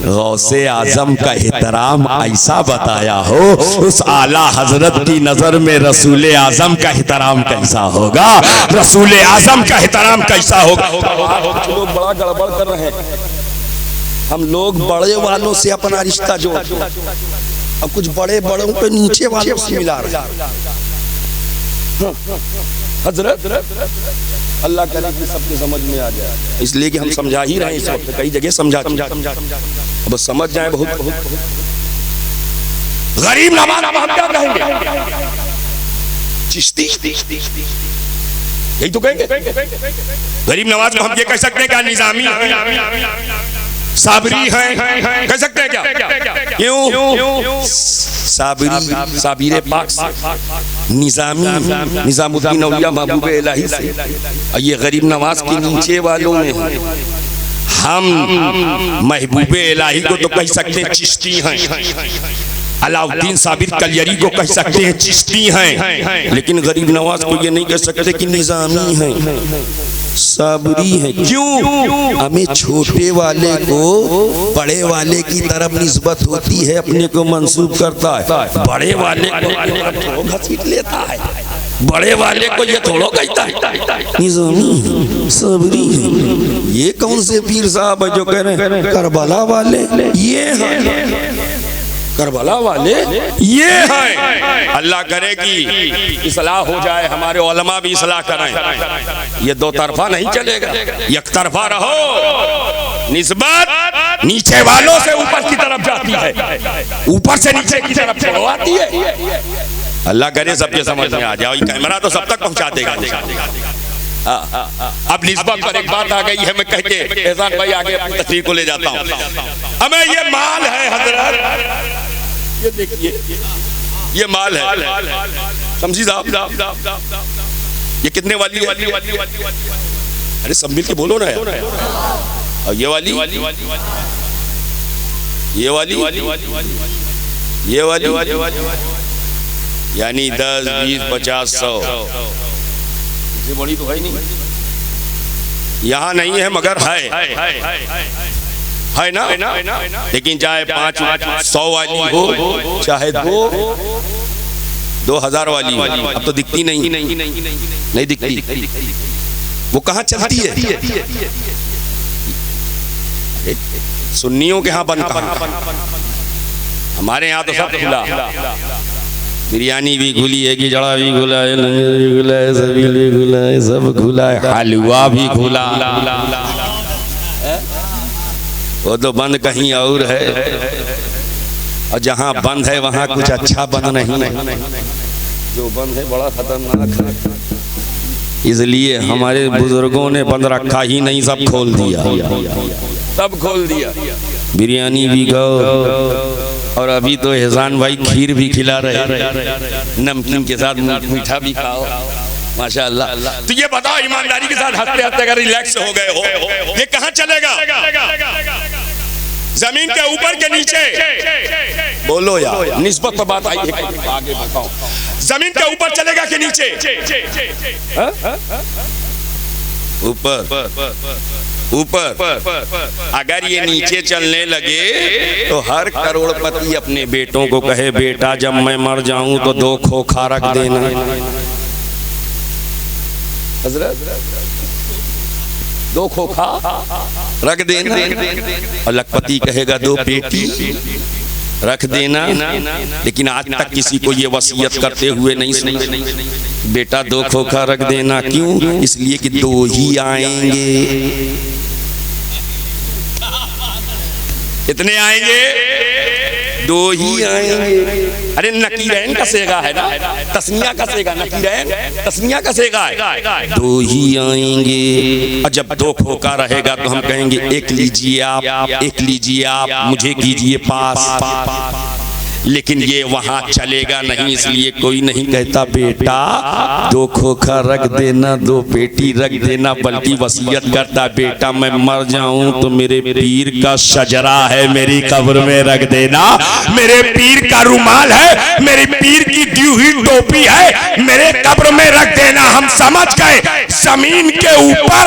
गौसे आजम का एहतराम ऐसा बताया हो, उस आला हजरत की नजर में रसूल आजम का एहतराम कैसा होगा, रसूल आजम का एहतराम कैसा होगा। लोग बड़ा गड़बड़ कर रहे हैं, हम लोग बड़े वालों से अपना रिश्ता जोड़, अब कुछ बड़े बड़ों को नीचे वालों से मिला रहे। हजरत अल्लाह करे कि सबके समझ में आ जाए, इसलिए कि हम समझा ही रहे हैं इस वक्त, कई जगह समझा अब समझ जाए। बहुत गरीब नवाज हम क्या कहेंगे, चिश्ती यही तो कहेंगे। गरीब नवाज को हम ये कह सकते हैं क्या निजामी साबरी है, कह सकते हैं क्या? क्यों? साबरी साबिर पाक निजामी निजामुद्दीन औलिया महबूब इलाही से, ये गरीब नवाज के नीचे वालों में हम महबूब इलाही को तो कह सकते हैं चिश्ती हैं, अलाउद्दीन साबिर कलियरी को कह सकते हैं चिश्ती हैं, लेकिन गरीब नवाज को ये नहीं कह सकते कि निजामी है, साबरी है। क्यों? हमें छोटे वाले को बड़े वाले की तरफ निस्बत होती है, अपने को मंसूब करता है, बड़े वाले को घसीट लेता है, बड़े वाले को ये थोड़ा कहता है निजामी साबरी है। ये कौन से पीर साहब है जो कह रहे हैं करबला वाले ये हैं, करबला वाले ये हैं। अल्लाह करे कि इस्लाह हो जाए, हमारे उलमा भी इस्लाह करें, ये दो तरफा नहीं चलेगा, एक तरफा रहो। निस्बत नीचे वालों से ऊपर की तरफ जाती है, ऊपर से नीचे की तरफ आती है। अल्लाह करे सबके समझ में आ जाए, कैमरा तो सब तक पहुंचा देगा। अब निस्बत पर एक बात आ गई है, मैं कह के एहसान भाई आगे अपनी तस्वीर को ले जाता हूँ। हमें ये माल है हजरत, ये देखिए ये माल है, समझी साहब, ये कितने वाली है? अरे सब मिल के बोलो ना यार। और ये वाली, ये वाली यानी 10, 20, 50, 100 इससे बड़ी तो है नहीं, यहाँ नहीं है मगर है ना, लेकिन चाहे 5, 100 वाली हो, चाहे 2000 वाली, अब तो दिखती नहीं दिखती, वो कहाँ चलती है? सुन्नियों के यहाँ बंद कहाँ, हमारे यहाँ तो सब खुला, बिरयानी भी खुली है, गिजड़ा भी खुला है, लंगर भी खुला है, सभी भी खुला है, सब खुला है, हलवा भी खुला, वो तो बंद कहीं और है, और जहाँ बंद है वहाँ कुछ अच्छा बंद नहीं है, जो बंद है बड़ा खतरनाक है। इसलिए हमारे बुजुर्गों ने बंद रखा ही नहीं, सब खोल दिया, सब खोल दिया। बिरयानी भी खाओ और अभी तो एहसान भाई खीर भी खिला रहे, नमकीन के साथ मीठा भी खाओ, माशाअल्लाह। तो ये बताओ ईमानदारी के साथ हंसते हंसते अगर रिलैक्स हो गए हो, ये कहाँ चलेगा? जमीन के ऊपर के नीचे? बोलो यार, निस्बत पर बात आई है, आगे बताओ। जमीन के ऊपर चलेगा कि नीचे? ऊपर, ऊपर। अगर ये नीचे चलने लगे तो हर करोड़पति अपने बेटों को कहे, बेटा जब मैं मर जाऊं तो 2 खोखा रख देना। हजरत 2 खोखा रख देना। और लखपति कहेगा 2 पेटी रख देना। लेकिन आज तक किसी को ये वसीयत करते हुए नहीं सुना, बेटा 2 खोखा रख देना। क्यों? इसलिए कि 2 ही आएंगे। कितने आएंगे? 2 ही आएंगे। अरे नकीरैन कसेगा है ना, तस्निया कसेगा, नकीरैन तस्निया कसेगा है। 2 ही आएंगे। और जब 2 खोखा रहेगा तो हम कहेंगे, एक लीजिए आप, एक लीजिए आप, मुझे कीजिए पास। लेकिन ये वहां चलेगा नहीं, इसलिए कोई नहीं कहता बेटा 2 खोखा रख देना, 2 पेटी रख देना, बल्कि वसीयत करता, बेटा मैं मर जाऊं तो मेरे पीर का शजरा है, मेरी कब्र में रख देना, मेरे पीर का रुमाल है, मेरे पीर की दी हुई टोपी है, मेरे कब्र में रख देना। हम समझ गए जमीन के ऊपर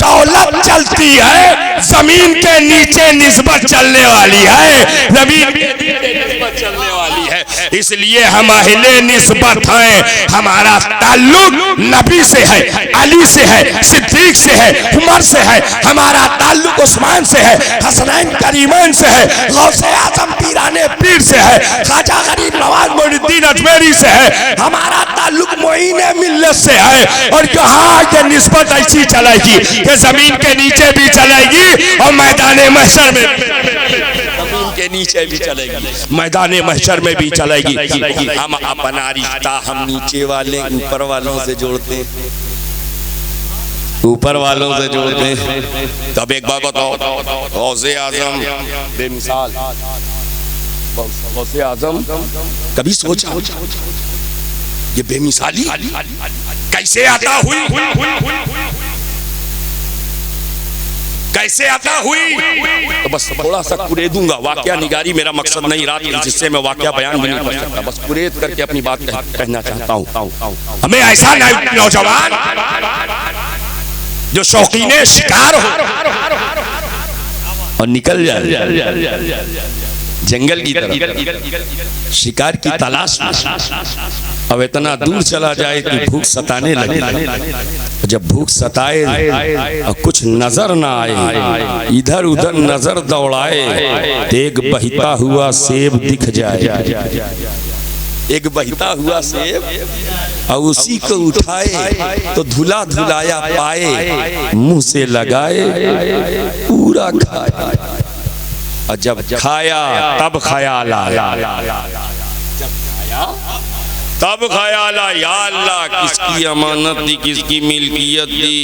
दौलत चलती है, जमीन के नीचे निस्बत चलने वाली है, जमीन के नीचे निस्बत चलने वाली है। इसलिए हम अहले निस्बत हैं। हमारा ताल्लुक नबी से है, अली से है, सिद्दीक से है, उमर से है, हमारा ताल्लुक उस्मान से है, हसनैन करीमैन से है, गौसे आजम पीराने पीर से है, ख्वाजा गरीब नवाज मोइनुद्दीन अजमेरी से है, हमारा ताल्लुक मोइने मिल्लत से है। और कहाँ ये निस्बत ऐसी चलेगी कि जमीन के नीचे भी चलेगी और मैदान महशर में, जमीन के नीचे भी चलेगी, मैदान महशर में भी चलेगी। हम अपना रिश्ता हम नीचे वाले ऊपर वालों से जोड़ते, ऊपर वालों से जोड़ते। तब एक बात बताओ, गौसे आजम बेमिसाल, गौसे आजम कभी सोचा ये बेमिसाली कैसे अता हुई, कैसे अता हुई? तो बस थोड़ा सा कुरेद दूंगा, वाकया निगारी मेरा मकसद नहीं रहा, जिससे मैं वाकया बयान भी नहीं कर सकता, बस कुरेद करके अपनी बात कहना चाहता हूँ। हमें ऐसा नौजवान जो शौकीने शिकार हो और निकल जाए जंगल की तरफ शिकार की तलाश में, अब इतना दूर चला जाए कि भूख सताने लगे। जब भूख सताए और कुछ नजर ना आए, इधर उधर नजर दौड़ाए, एक बहता हुआ सेब दिख जाए, एक बहता हुआ सेब, और उसी को उठाए तो धुला धुलाया पाए, मुंह से लगाए, पूरा खाए। और जब खाया तब ख्याल आया, जब खाया तब ख्याल आया, या अल्लाह किसकी अमानत थी, किसकी मिल्कियत थी,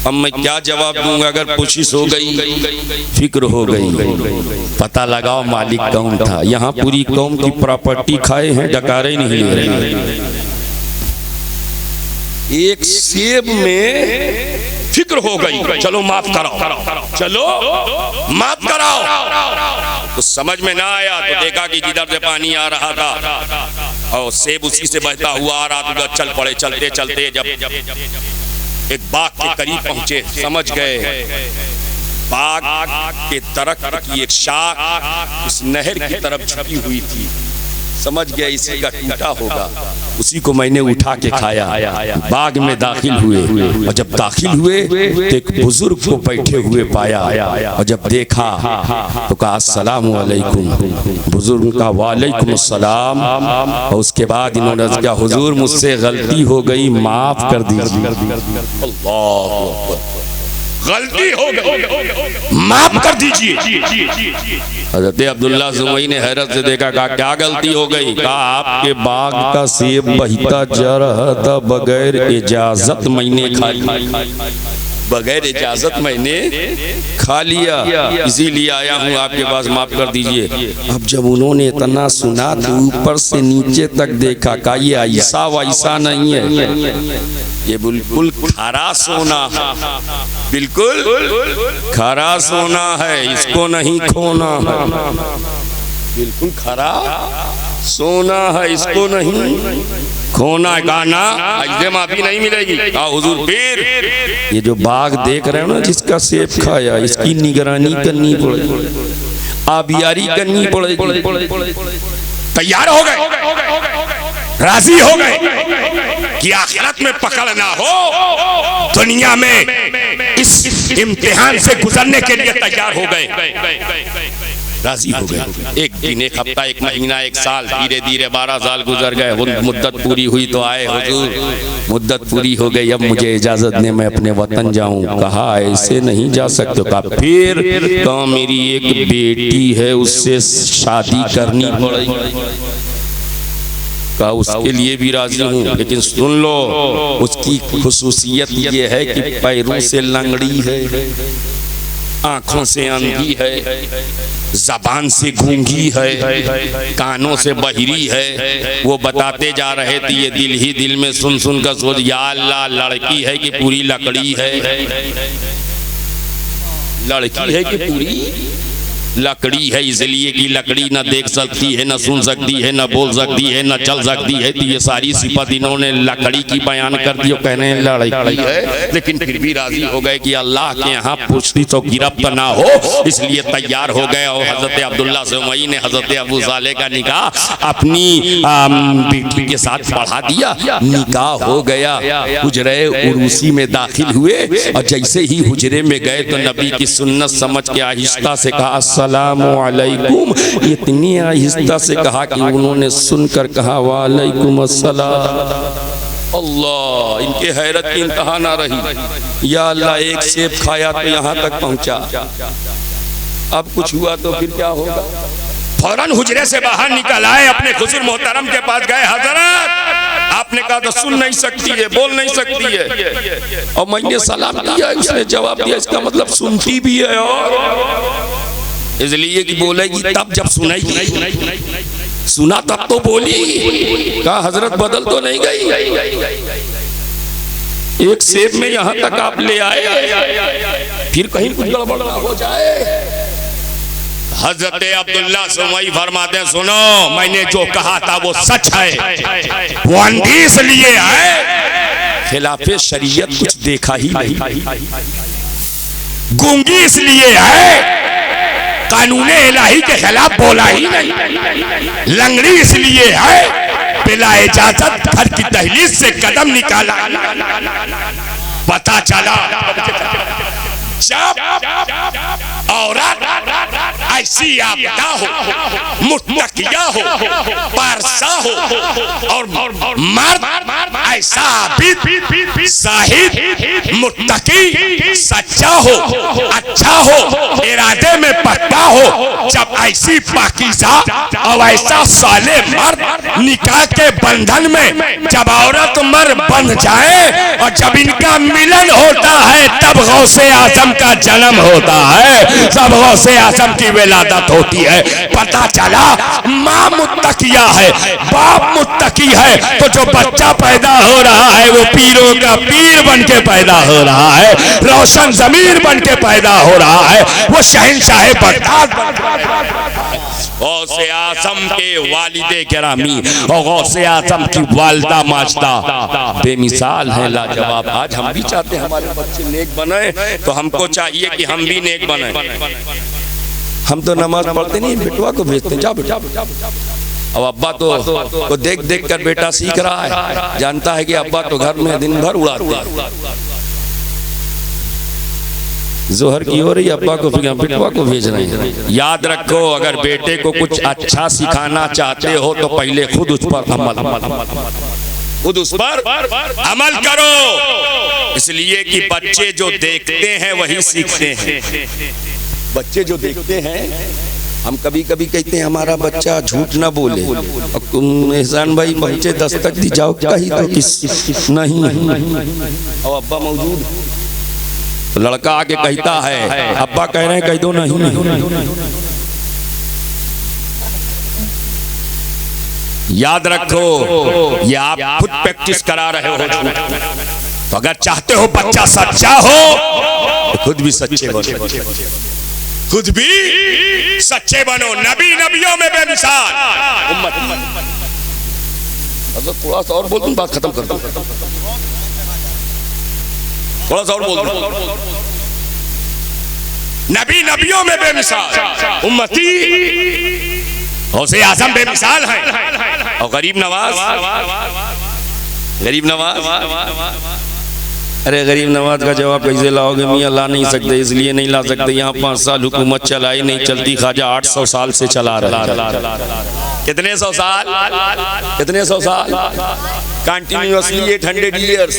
अब मैं क्या जवाब दूंगा? अगर पुशिश हो गई, फिक्र हो गई, पता लगाओ मालिक कौन था। यहाँ पूरी कौम की प्रॉपर्टी खाए हैं, डकारे नहीं ले रहे। एक सेब में फिक्र हो गई, चलो माफ कराओ, चलो माफ कराओ। तो समझ में ना आया तो देखा कि जिधर से पानी आ रहा था और सेब उसी से बहता हुआ आ रहा था, चल पड़े। चलते चलते जब एक बाग के करीब पहुंचे, समझ गए बाग के दरख्त की एक शाख उस नहर की तरफ झुकी हुई थी, समझ गया इसी का टूटा होगा, उसी को मैंने उठा के खाया। बाग में दाखिल हुए और जब दाखिल हुए तो एक बुजुर्ग को बैठे हुए पाया, और जब देखा तो कहा अस्सलाम वालेकुम। बुजुर्ग का वालेकुम अस्सलाम। और उसके बाद इन्होंने कहा हुजूर मुझसे गलती हो गई, माफ कर दीजिए। अल्लाह, गलती हो गई, माफ कर दीजिए। हज़रत अब्दुल्ला जुमई ने हैरत से देखा, कहा क्या गलती हो गई? कहा आपके बाग का सेब बहता जा रहा था, बगैर इजाजत मैंने खा लिया, बगैर इजाजत मैंने खा लिया, इसीलिए आया हूँ आपके पास, माफ कर दीजिए। अब जब उन्होंने इतना सुना तो ऊपर से नीचे तक देखा, कहा ये ऐसा वैसा नहीं है, ये बिल्कुल खरा सोना, बिल्कुल खरा सोना है, इसको नहीं खोना है, बिल्कुल खरा सोना है, इसको नहीं खोना। गाना ऐसे माफी नहीं मिलेगी। हुजूर पीर, ये जो बाग देख रहे हो ना, जिसका सेब खाया, इसकी निगरानी करनी पड़ेगी, आबियारी करनी पड़ेगी। तैयार हो गए, राजी हो गए कि आखिरत में पकड़ ना हो, दुनिया में इस इम्तिहान से गुजरने के लिए तैयार हो गए, राजी हो गए। एक दिन, एक हफ्ता, एक महीना, एक साल, धीरे धीरे 12 साल गुजर गए। मुद्दत पूरी हुई तो आए, हुजूर मुद्दत पूरी हो गई, अब मुझे इजाजत दे, मैं अपने वतन जाऊं। कहा ऐसे नहीं जा सकते। कहा फिर? कहा मेरी एक बेटी है, उससे शादी करनी पड़ेगी। कहा उसके लिए भी राजी हूँ, लेकिन सुन लो, उसकी खुसूसियत ये है कि पैरों से लंगड़ी है, आंखों से अंधी है, जबान से गूंगी है, कानों से बहिरी है। वो बताते जा रहे थे, ये दिल ही दिल में सुन सुन कर सोच, या अल्लाह, लड़की है कि पूरी लकड़ी है, लड़की है कि पूरी लकड़ी है, इसलिए कि लकड़ी न देख सकती है, न सुन सकती है, न बोल सकती है, न चल सकती है। तो ये सारी सिफत इन्होंने लकड़ी की बयान कर दी, कहने लड़की है, लेकिन फिर भी राजी हो गए कि अल्लाह के यहाँ पुष्टि तो गिरफ्त ना हो, इसलिए तैयार हो गए। और हजरत अब्दुल्ला जुमई ने हजरत अबू सालेह का निकाह अपनी बेटी के साथ बढ़ा दिया, निकाह हो गया। हुजरे उरूसी में दाखिल हुए, और जैसे ही हुजरे में गए तो नबी की सुन्नत समझ के आहिस्ता से कहा अस्सलामु अलैकुम। इतनी आहिस्ता से कहा कि उन्होंने सुनकर कहा वालेकुम अस्सलाम। अल्लाह, इनके हैरत की इंतहा ना रही। या अल्लाह, एक सेब खाया तो यहाँ तक पहुँचा, अब कुछ हुआ तो फिर क्या होगा? फौरन हुजरे से बाहर निकल आए, अपने खुसर मोहतरम के पास गए। हजरत, आपने कहा तो सुन नहीं सकती है, बोल नहीं सकती है, और मैंने सलाम किया, उसने जवाब दिया, इसका मतलब सुनती भी है, और इसलिए कि बोलेगी तब जब सुनेगी, सुना तब तो बोली। कहा हजरत बदल तो नहीं गई, एक सेब में यहाँ तक आप ले आए, फिर कहीं कुछ गड़बड़ ना हो जाए। हजरत अब्दुल्ला जुमई फरमाते हैं, सुनो, मैंने जो कहा था वो सच है, वो अंधी इसलिए है, खिलाफे शरीयत कुछ देखा ही नहीं, गूंगी इसलिए है, कानून इलाही के खिलाफ बोला ही नहीं, लंगड़ी इसलिए है, बिला इजाजत घर की दहलीज से कदम निकाला। पता चला जब औरत ऐसी आपदा हो, मुत्तकिया हो, पारसा हो, और मर्द ऐसा आबिद, साहिद, मुत्तकी, सच्चा हो, अच्छा हो, इरादे में पक्का हो, जब ऐसी पाकीज़ा और ऐसा साले मर्द निकाह के बंधन में जब औरत मर्द बंध जाए, और जब इनका मिलन होता है, तब गौसे आजम का जन्म होता है, तब गौसे आजम की विलादत होती है। पता चला माँ मुत्तकिया है, बाप मुत्तकी है, तो जो बच्चा पैदा हो रहा है वो पीरों का पीर बन के पैदा हो रहा है, रोशन जमीर बन के पैदा हो रहा है, वो शहंशाह बगदाद गौसे आजम के वालिदे गिरामी और गौसे आजम की वालिदा माजदा बेमिसाल है, लाजवाब। आज हम भी चाहते हैं हमारे बच्चे नेक बने, तो हमको चाहिए कि हम भी नेक बने। हम तो नमाज पढ़ते नहीं, बेटवा को भेजते, जा बेटा। अब अब्बा तो देख देख कर बेटा सीख रहा है, जानता है कि अब्बा तो घर में दिन भर उड़ाते हैं। जोहर की हो रही, अब्बा को बेटवा को भेज रहे हैं। याद रखो, अगर बेटे को कुछ अच्छा सिखाना चाहते हो तो पहले खुद उस पर खुद उस पर अमल करो, इसलिए कि बच्चे जो देखते हैं वही सीखते हैं। बच्चे जो देखते हैं हम कभी कभी कहते हैं हमारा बच्चा झूठ ना बोले, एहसान भाई बच्चे दस्तक दी जाओ कहीं तो किस नहीं और अब्बा मौजूद, तो लड़का आके कहता है अब्बा कह रहे हैं कह दो नहीं। याद रखो ये आप खुद प्रैक्टिस करा रहे हो झूठ, तो अगर चाहते हो बच्चा सच्चा हो तो खुद भी सच्चे बनो, खुद भी सच्चे बनो। नबी नबियों में बेमिसाल उम्मत। अगर थोड़ा सा और बोल दूं बात खत्म कर दूं, थोड़ा सा और बोल दूं। नबी नबियों में बेमिसाल, उम्मती गौसे आज़म बेमिसाल है, और गरीब नवाज, गरीब नवाज। अरे गरीब नवाज का जवाब कैसे लाओगे मियां? ला नहीं सकते, इसलिए नहीं ला सकते, यहाँ 5 साल हुकूमत चलाई नहीं चलती, ख्वाजा 800 साल से चला रहा है। कितने 100 साल? कितने 100 साल? कंटिन्यूअसली 800 ईयर्स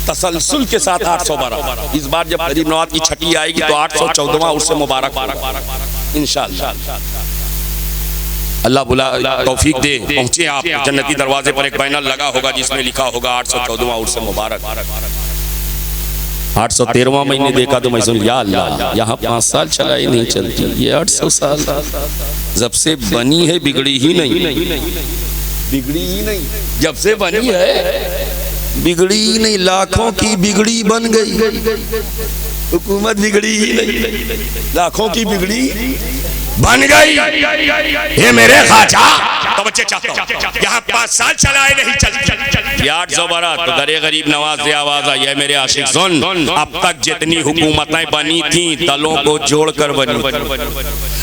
तसलसल के साथ 800 बरस। इस बार जब गरीब नवाज की छठी आएगी तो 814वां उससे मुबारक इंशाअल्लाह। अल्लाह बुला तौफीक दे, पहुंचे आप जन्नती दरवाजे पर एक बैनर लगा होगा जिसमें लिखा होगा 814वां उर्स मुबारक। 813वां महीने देखा तो मैं सुन या अल्लाह, यहाँ 5 साल चलाई नहीं चलती, ये 800 साल जब से बनी है बिगड़ी ही नहीं, बिगड़ी ही नहीं, जब से बनी है बिगड़ी ही नहीं, लाखों की बिगड़ी बन गई, हुकूमत बिगड़ी ही नहीं, लाखों की बिगड़ी बन गई। ये मेरे ख्वाजा तो बच्चे चाहता हूं यहाँ 5 साल चलाए नहीं चलती, 800 बरस। तो दरे गरीब नवाज से आवाज आई है मेरे आशिक सुन, अब तक जितनी हुकूमतें बनी थी दलों को जोड़कर बनी,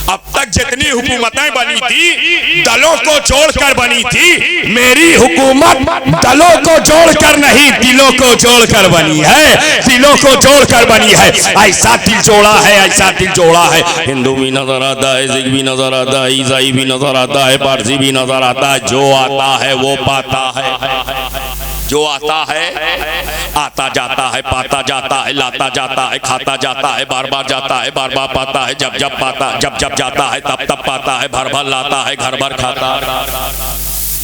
अब तक जितनी हुकूमतें बनी थी दलों को जोड़कर बनी थी, मेरी हुकूमत दलों को जोड़कर नहीं दिलों को जोड़कर बनी है, दिलों को जोड़कर बनी है। ऐसा दिल जोड़ा है, ऐसा दिल जोड़ा है, हिंदू भी नजर आता है, सिख भी नजर आता है, ईसाई भी नजर आता है, पारसी भी नजर आता है, जो आता है वो पाता है, जो आता है आता जाता है, पाता जाता है, लाता जाता है, खाता जाता है, बार बार जाता है, बार बार पाता है, जब जब पाता, जब जब जाता है तब तब पाता है, भर भर लाता है, घर भर खाता,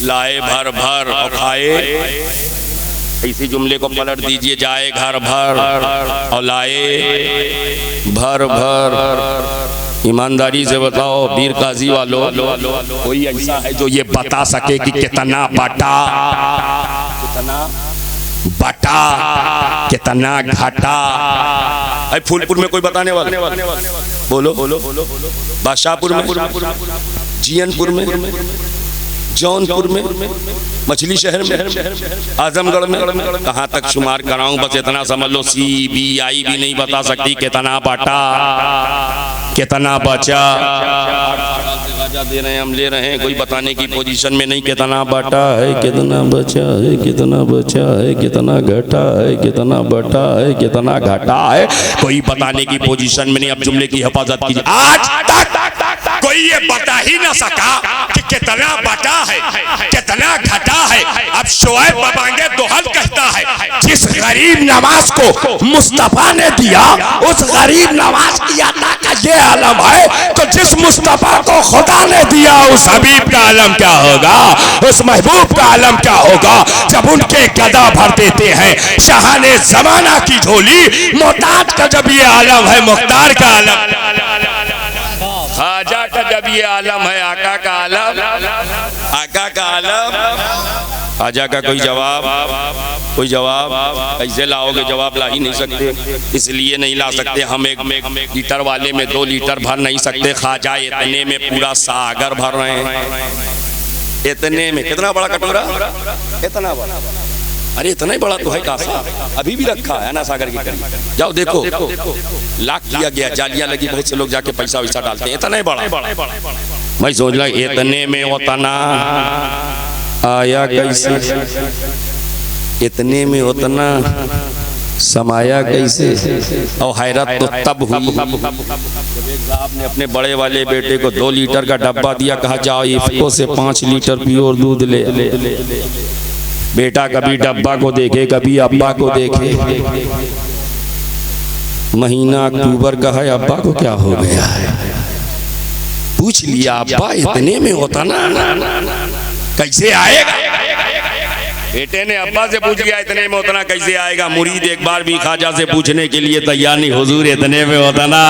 लाए भर भर और खाए। इसी जुमले को पलट दीजिए, जाए घर भर और लाए भर भर। ईमानदारी से बताओ बीर काजी वालों, कोई ऐसा है जो ये बता सके कि कितना बटा, कितना बटा, कितना घाटा? फूलपुर में कोई बताने वाला? बोलो बोलो। बादशाहपुर में, जियनपुर में, जौनपुर में, मछली शहर में, आजमगढ़ में, कहाँ तक शुमार कराऊं? बस इतना समझ लो CBI भी नहीं बता सकती कितना बटा, कितना बचा। दे रहे हैं हम, ले रहे हैं, कोई बताने की पोजीशन में नहीं, कितना बटा है, कितना बचा है, कितना बचा है, कितना घटा है, कितना बटा है, कितना घटा है, कोई बताने की पोजीशन में नहीं। अब जुमले की हिफाजत कीजिए, आज तक कोई ये बता ही ना सका कि कितना बटा है, कितना घटा है। अब शोएब बाबांगे दोहल कहता है, जिस गरीब नवाज को मुस्तफा ने दिया उस गरीब नवाज की अता का ये आलम है, तो जिस मुस्तफा को खुदा ने दिया उस हबीब का आलम क्या होगा, उस महबूब का आलम क्या होगा। जब उनके गदा भर देते हैं शाहाने जमाना की झोली, मोहताज का जब ये आलम है, मुख्तार का आलम, ख्वाजा का जब ये आलम है, आका का आलम, आका का आलम, ख्वाजा का कोई जवाब, कोई जवाब कैसे लाओगे? जवाब ला ही नहीं सकते, इसलिए नहीं ला सकते। हम एक लीटर वाले में 2 लीटर भर नहीं सकते, ख्वाजा इतने में पूरा सागर भर रहे हैं, इतने में। कितना बड़ा कटोरा? इतना बड़ा। अरे इतना ही बड़ा तो है कासा, अभी भी रखा है ना सागर के करीब, जाओ देखो, लाख किया गया, जालियां लगी, बहुत से लोग जाके पैसा वैसा डालते हैं, इतना ही बड़ा। मैं सोच रहा इतने में उतना आया कैसे, इतने में उतना समाया कैसे? और हैरत तो तब हुई साहब ने अपने बड़े वाले बेटे को 2 लीटर का डब्बा दिया, कहा जाओ इफ्को से 5 लीटर प्योर दूध ले। बेटा कभी डब्बा को देखे, कभी अब्बा को देखे। महीना अक्टूबर का है, अब्बा को क्या हो गया है? पूछ लिया अब्बा इतने में होता ना कैसे आएगा? बेटे ने अब्बा से पूछ लिया इतने में उतना कैसे आएगा? मुरीद एक बार भी ख्वाजा से पूछने के लिए तैयार नहीं, हुजूर इतने में होता ना,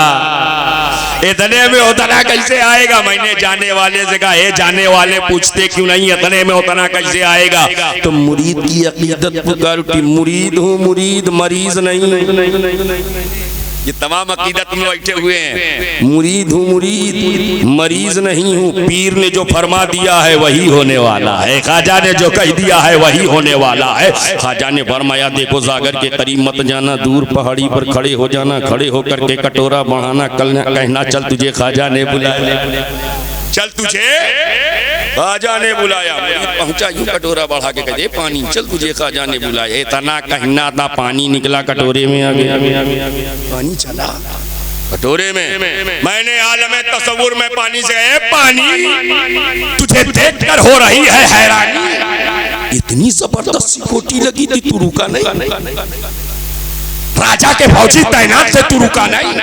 इतने में उतना कैसे आएगा? मैंने जाने वाले से कहा, हे जाने वाले पूछते क्यों नहीं इतने में उतना कैसे आएगा? तो मुरीद की अकीदत पुकार उठी, मुरीद हूँ मुरीद, मरीज नहीं। ये तमाम अकीदत में बैठे हुए हैं, मुरीद हूँ मुरीद, मरीज नहीं हूँ। पीर ने जो फरमा दिया है वही होने वाला है, ख्वाजा ने जो कह दिया है वही होने वाला है। ख्वाजा ने फरमाया देखो सागर के करीब मत जाना, दूर पहाड़ी पर खड़े हो जाना, खड़े होकर के कटोरा बढ़ाना, कल कहना चल तुझे ख्वाजा ने बुलाया, चल तुझे ख्वाजा ने बुलाया। पहुंचा यूं कटोरा बढ़ा के कहते पानी, चल तुझे ख्वाजा ने बुलाया। इतना कहना था पानी निकला कटोरे में, आ गया पानी चला कटोरे में। मैंने आलम तसव्वुर में पानी से पानी तुझे देखकर हो रही है हैरानी, इतनी जबरदस्त सिकोटी लगी थी तू रुका नहीं, राजा के फौजी तैनात से तू रुका नहीं,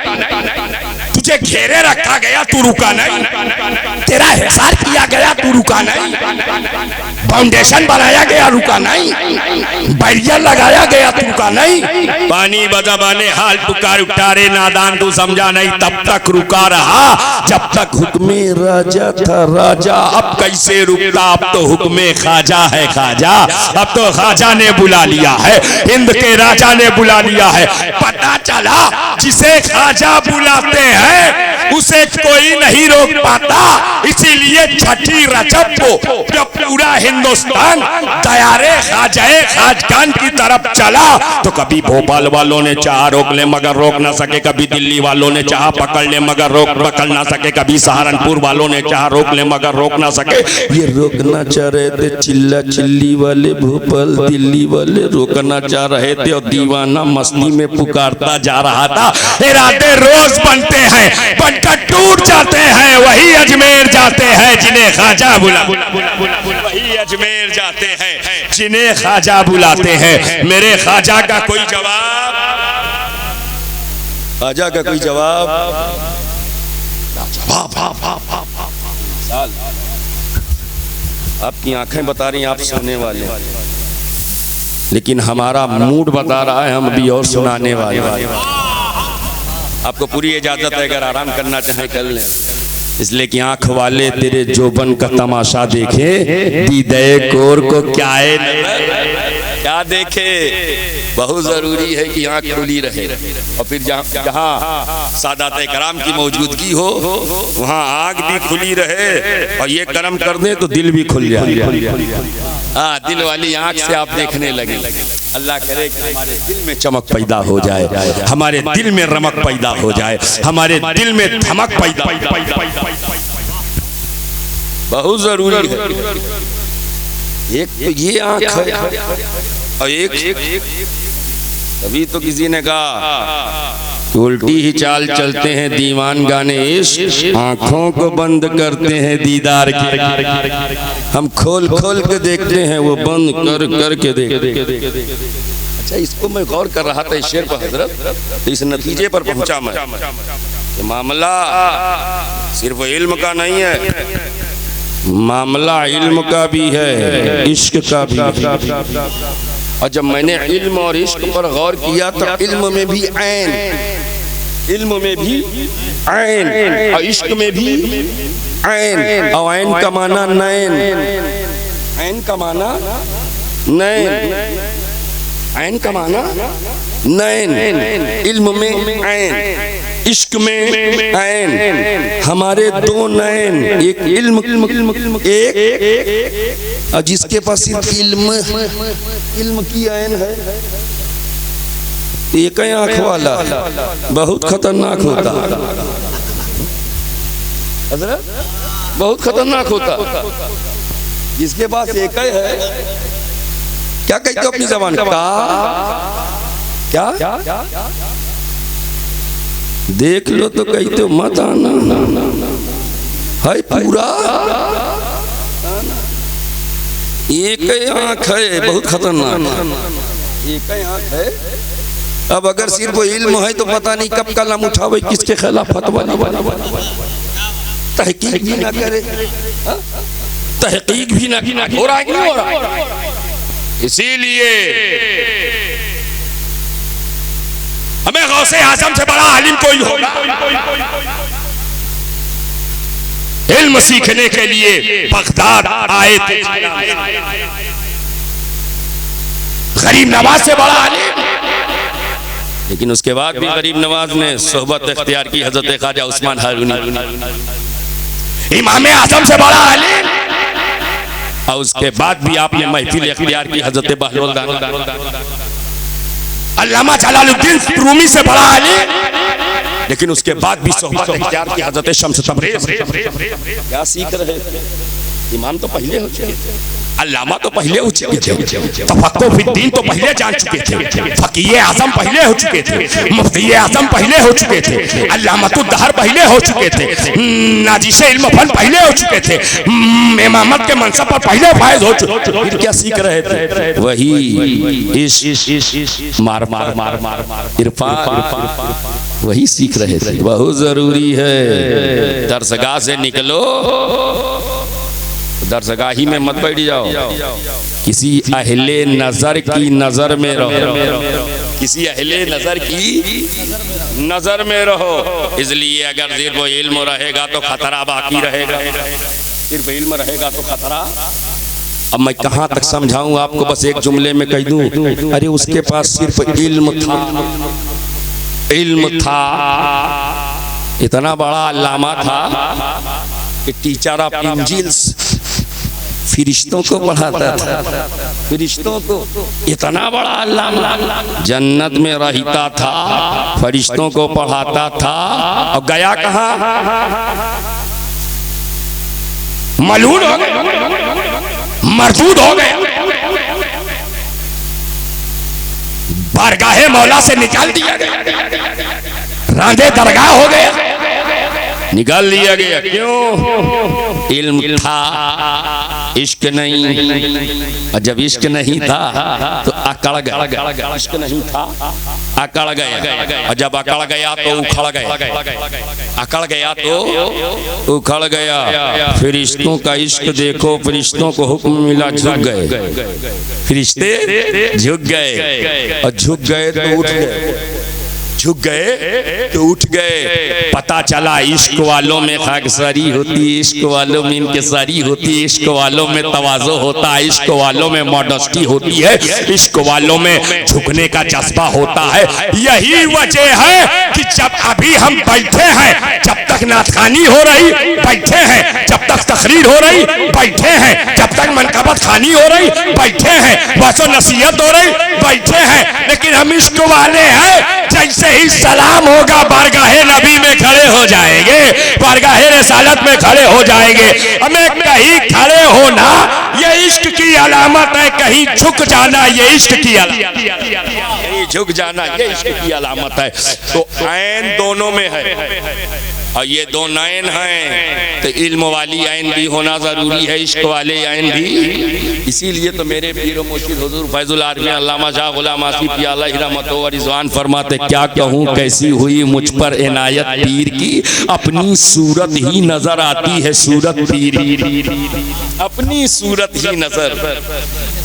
तुझे घेरे रखा गया तू रुका नहीं, तेरा हिसार किया गया तू रुका नहीं, फाउंडेशन बनाया गया रुका नहीं, बैरियर लगाया गया तू रुका नहीं। पानी बदबाने हाल पुकार उठारे नादान तू समझा नहीं, तब तक रुका रहा जब तक हुक्मे राजा था राजा। अब कैसे रुकता, अब तो हुक्मे ख्वाजा है ख्वाजा, अब तो ख्वाजा ने बुला लिया है, हिंद के राजा ने बुला लिया है। पता चला जिसे ख्वाजा बुलाते हैं उसे कोई नहीं रोक पाता, इसीलिए छठी रजब को जब पूरा हिंदुस्तान तैयारे ख्वाजाए खाजगान की तरफ चला तो कभी भोपाल वालों ने चाहा रोक ले मगर रोक ना सके, कभी दिल्ली वालों ने चाहा पकड़ ले मगर पकड़ ना सके, कभी सहारनपुर वालों ने चाहा रोक ले मगर रोक ना सके। ये रोकना चाह रहे थे चिल्ला चिल्ली वाले, भोपाल दिल्ली वाले रोकना चाह रहे थे और दीवाना मस्ती में पुकारता जा रहा था। इरादे रोज बनते हैं बनकर टूट जाते हैं, वही अजमेर जाते हैं जिन्हें ख्वाजा बुला, वही अजमेर जाते हैं जिन्हें ख्वाजा बुलाते हैं। मेरे ख्वाजा का कोई जवाब, ख्वाजा का कोई जवाब, आपकी आंखें बता रही हैं आप सुनने वाले, लेकिन हमारा मूड बता रहा है हम भी और सुनाने वाले। आपको पूरी इजाजत है, अगर आराम करना चाहें कर लें, इसलिए कि आंख वाले तेरे जोबन का तमाशा देखे, दीदे कोर को क्या देखे। बहुत जरूरी है कि आंख खुली रहे और फिर जहाँ सादात कराम की मौजूदगी हो वहाँ आंख भी खुली रहे और ये कर्म कर दे तो दिल भी खुल जाए। हाँ, दिल वाली आंख से आप देखने लगे। अल्लाह करे कि हमारे दिल में चमक पैदा हो जाए, हमारे दिल में रमक पैदा हो जाए, हमारे दिल में धमक पैदा, बहुत जरूरी है। एक तो ये आंख है और एक अभी तो किसी ने कहा उल्टी ही चाल चलते हैं दीवान गाने इश्क, आंखों को बंद करते हैं दीदार के, हम खोल खोल के देखते हैं वो बंद कर कर के देखते। अच्छा, इसको मैं गौर कर रहा था इस शेर पर हजरत, तो इस नतीजे पर पहुंचा मैं कि मामला सिर्फ इल्म का नहीं है, मामला इल्म का भी है, इश्क का भी है। और जब मैंने इल्म और इश्क पर गौर किया तो इल्म में भी ऐन, इल्म में भी ऐन और इश्क में भी ऐन, और ऐन का माना नैन, ऐन का माना नैन, ऐन का माना नैन, इल्म में ऐन, इश्क में ऐन, हमारे दो नैन, एक इल्म एक और जिसके पास सिर्फ इल्म की ऐन है, एक ही आंख वाला बहुत खतरनाक होता, बहुत खतरनाक होता। जिसके पास एक ही है, क्या कहते हो अपनी जबान का, क्या देख लो तो कहते हो मत आना है, पूरा एक ही आंख है, बहुत खतरनाक, एक ही आंख है। अब अगर सिर्फ इल्म है तो पता नहीं कब कलम उठावे किसके खिलाफ फतवा नहीं बना। तहकीक भी ना करे, तहकीक भी ना हो रहा है कि नहीं हो रहा। इसीलिए हमें गौसे आजम से बड़ा आलिम कोई होगा। इल्म सीखने के लिए बगदाद आए थे गरीब नवाज से बड़ा आलिम, लेकिन उसके बाद भी गरीब नवाज ने सोहबत इख्तियार की हजरत ख्वाजा उस्मान हारूनी। इमाम आजम से बड़ा आलिम, और उसके बाद भी आपने महफिल इख्तियार की हजरत बहलोल दानी। अल्लामा जलालुद्दीन रूमी से बड़ा आलिम, लेकिन उसके बाद भी सोहबत इख्तियार की हजरत शम्स तबरेज़। क्या सीख रहे थे? इमाम तो पहले हो चुके थे, अल्लामा तो पहले हो चुके थे, तफक्कुह फिद्दीन तो पहले जान चुके थे, फकीह आज़म पहले हो चुके थे, मुफ्ती आज़म पहले हो चुके थे, अल्लामतुद दहर पहले हो चुके थे, नाजिश इल्म फन पहले हो चुके थे, इमामत के मनसब पर पहले फायज हो चुके थे। फिर क्या सीख रहे थे? वही इश्क मार मार मार मार इरफान, वही सीख रहे थे। बहुत जरूरी है दरसगाह से निकलो, दरसगाही में मत बैठ जाओ, किसी अहले नजर की नजर में रहो, किसी अहले नजर की नजर में रहो। इसलिए अगर सिर्फ इल्म रहेगा तो खतरा बाकी रहेगा, सिर्फ इल्म रहेगा तो खतरा। अब मैं कहाँ तक समझाऊं आपको, बस एक जुमले में कह दूं, अरे उसके पास सिर्फ इल्म था, इल्म था, इतना बड़ा अल्लामा था कि टीचर ऑफ इंजिल्स, फरिश्तों को पढ़ाता था, फरिश्तों को। इतना बड़ा अल्लामा जन्नत में रहता था, फरिश्तों को पढ़ाता था, और गया कहाँ? मलून हो गया, मरदूद हो गया, बारगाहे मौला से निकाल दिया गया, रांदे दरगाह हो गया, निकाल दिया गया। क्यों? इल्म था, इश्क नहीं। और जब इश्क नहीं था तो अकड़ गया, इश्क नहीं था अकड़ गया, और जब अकड़ गया तो उखड़ गया, अकड़ गया तो उखड़ गया। फरिश्तों का इश्क देखो, फरिश्तों को हुक्म मिला, झुक गए, फरिश्ते झुक गए, और झुक गए तो उठ गए, झुक गए तो उठ गए। पता चला इश्क वालों में खाकसारी होती है, इश्क वालों में इनकिसारी होती है, इश्क वालों में तवाज़ो होता है, इश्क वालों में मॉडस्टी होती है, इश्क वालों में झुकने का जज्बा होता है। यही वजह है कि जब अभी हम बैठे हैं, जब तक नाथखानी हो रही बैठे हैं, जब तक तकरीर हो रही बैठे हैं, जब तक मनकबत खानी हो रही बैठे हैं, वसो नसीहत हो रही बैठे हैं, लेकिन हम इश्क वाले हैं। जैसे ही सलाम होगा बारगाहे नबी में खड़े हो जाएंगे, बारगाहे रिसालत में खड़े हो जाएंगे। हमें कहीं खड़े होना ये इश्क की अलामत है, कहीं झुक जाना ये इश्क की अलामत, कहीं झुक जाना ये इश्क की अलामत है। तो ऐन दोनों में है, और ये दो नैन हैं, तो इल्म वाली ऐन भी होना जरूरी है, इश्क वाले ऐन भी। इसीलिए तो मेरे पीर व मुर्शिद हुजूर फैजुल आलमी अल्लामा शाह गुलाम आसिफ अलैहि रहमतुल्लाह व रिज़वान फरमाते, क्या कहूँ कैसी हुई मुझ पर इनायत पीर की, अपनी सूरत ही नजर आती है सूरत पीर की, अपनी सूरत ही नजर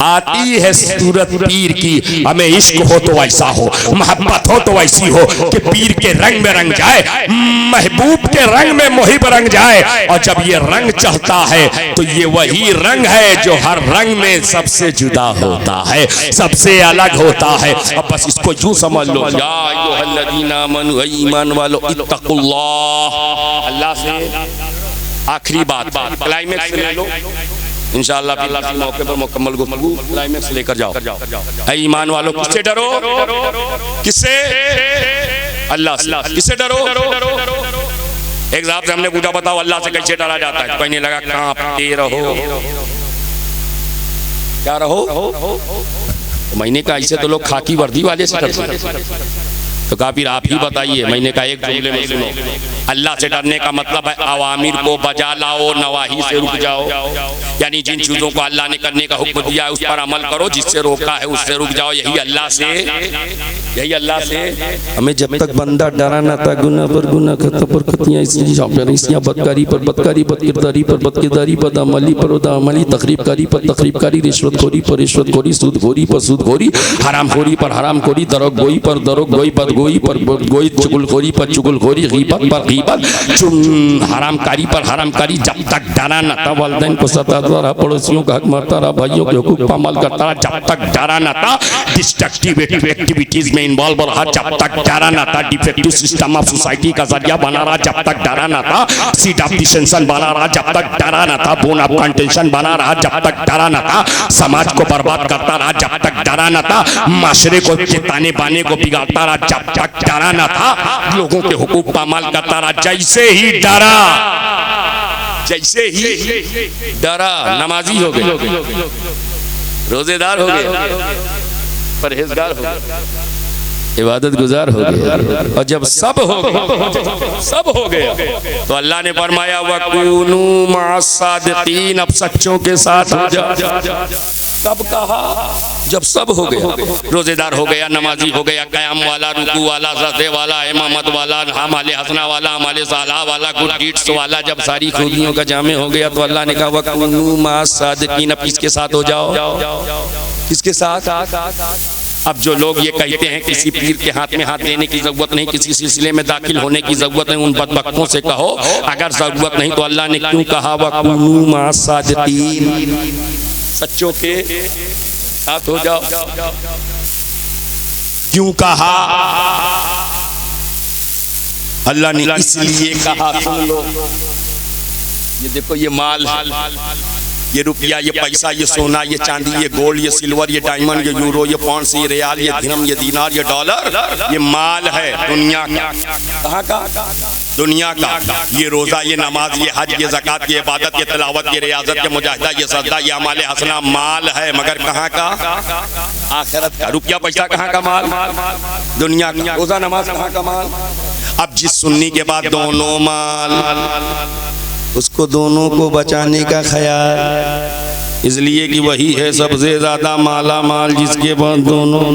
आती है सूरत पीर की। हमें इश्क हो तो ऐसा हो, मोहब्बत हो तो ऐसी हो कि पीर के रंग में रंग जाए, महबूब के रंग में मुहिब रंग जाए। और जब ये रंग चढ़ता है तो ये वही रंग है जो हर रंग में सबसे जुदा होता है, सबसे अलग होता है। अब बस इसको यूं समझ लो, या अय्युहल्लज़ीना आमनू, ईमान वालो, इत्तकुल्लाह, अल्लाह से आखिरी बात, क्लाइमेक्स ले लो इंशाअल्लाह, फिर मौके पर मुकम्मल गुफ्तगू क्लाइमेक्स लेकर जाओ। ऐ ईमान वालों, किससे डरो? किससे? अल्लाह से। किससे डरो? एक साहब से हमने पूछा, बताओ अल्लाह से कैसे डरा जाता है? कहने लगा, कांपते रहो। क्या रहो? तो मैंने कहा, ऐसे तो लोग खाकी वर्दी वाले से डरते हैं, तो कहा फिर आप ही बताइए। मैंने कहा एक जुमले में सुनो, अल्लाह से डरने का मतलब है अवामिर को बजा लाओ, नवाही से रुक जाओ। यानी जिन चीजों को अल्लाह ने करने का हुक्म दिया है उस पर अमल करो, जिससे रोका है उससे रुक जाओ। यही अल्लाह से हमें जब तक बंदा डरा ना था गुना पर गुना खता पर खतियां इसलिए बदकारी पर बदकारी, बदकिरदारी पर बदकिरदारी, बदअमली पर बदअमली, तकरीबकारी पर तकरीबकारी, रिश्वतखोरी पर रिश्वतखोरी, सूदखोरी पर सूदखोरी, हरामखोरी पर हरामखोरी, दरोगोई पर दरोगोई, बदगोई पर बदगोई, चुगलखोरी पर चुगलखोरी, गीबत पर गीबत, हरामकारी पर हरामकारी। जब तक डरा न था वालिदैन को सताता रहा, पड़ोसियों का हक मारता रहा, भाइयों के हुकूक पर अमल करता रहा। जब तक डरा न था डिस्ट्रक्टिव एक्टिविटीज में इन्वॉल्व रहा, जब तक डरा न था डिफेक्टिव सिस्टम ऑफ सोसाइटी का जरिया बना रहा, जब तक डरा न था सीट ऑफ डिसेंशन बना रहा, जब तक डरा न था बोन ऑफ कंटेंशन बना रहा, जब तक डरा न था समाज को बर्बाद करता रहा, जब तक डरा न था माशरे को ताने बाने को बिगाड़ता रहा, जब तक डरा न था लोगों के हुकूक पर अमल करता रहा। जैसे ही डरा नमाजी हो गए, रोजेदार हो गए, परहेजगार हो गए, इबादत गुजार हो गए। और जब सब हो गया तो अल्लाह ने फरमाया वकुनू मअस-सादिकीन, अब सच्चों के साथ हो जाओ। कब कहा? जब सब हो गया, रोजेदार हो गया, नमाजी हो गया, कयाम वाला, रुकू वाला, सजदे वाला, इमामत वाला, हमाले हसना वाला, हमाले साला वाला, गुड डीड्स वाला, जब सारी खूबियों का जामे हो गया तो अल्लाह ने कहा वकुनू मअस-सादिकीन, अब किसके साथ हो जाओ? किसके साथ? अब जो लोग ये कहते हैं किसी पीर के हाथ में हाथ देने की जरूरत नहीं, किसी सिलसिले में दाखिल होने की जरूरत नहीं, उन बदबख्तों से कहो अगर जरूरत नहीं तो अल्लाह ने क्यों कहा वकुनू मअस-सादिकीन, सच्चों के साथ हो जाओ। क्यों कहा? अल्लाह ने इसलिए कहा, सुन लो, ये देखो ये माल, ये रुपया, ये पैसा, ये सोना, ये चांदी, ये गोल्ड, ये सिल्वर, ये डायमंड, ये यूरो, ये पाउंड, ये रियाल, ये दिरहम, ये दीनार, ये डॉलर, ये माल है दुनिया का। कहाँ का? दुनिया का। ये रोजा, ये नमाज, ये हज, ये ज़कात, ये इबादत, ये तिलावत, ये रियाजत, ये मुजाहिदा, ये सजदा, ये अमाले हसना माल है, मगर कहाँ का? आखिरत का। रुपया पैसा कहाँ का माल? दुनिया का। रोजा नमाज कहाँ का माल? अब जिस सुन्नी के बाद दोनों माल, उसको दोनों को बचाने का ख्याल, इसलिए कि वही है सबसे ज्यादा माला माल, जिसके बाद दोनों।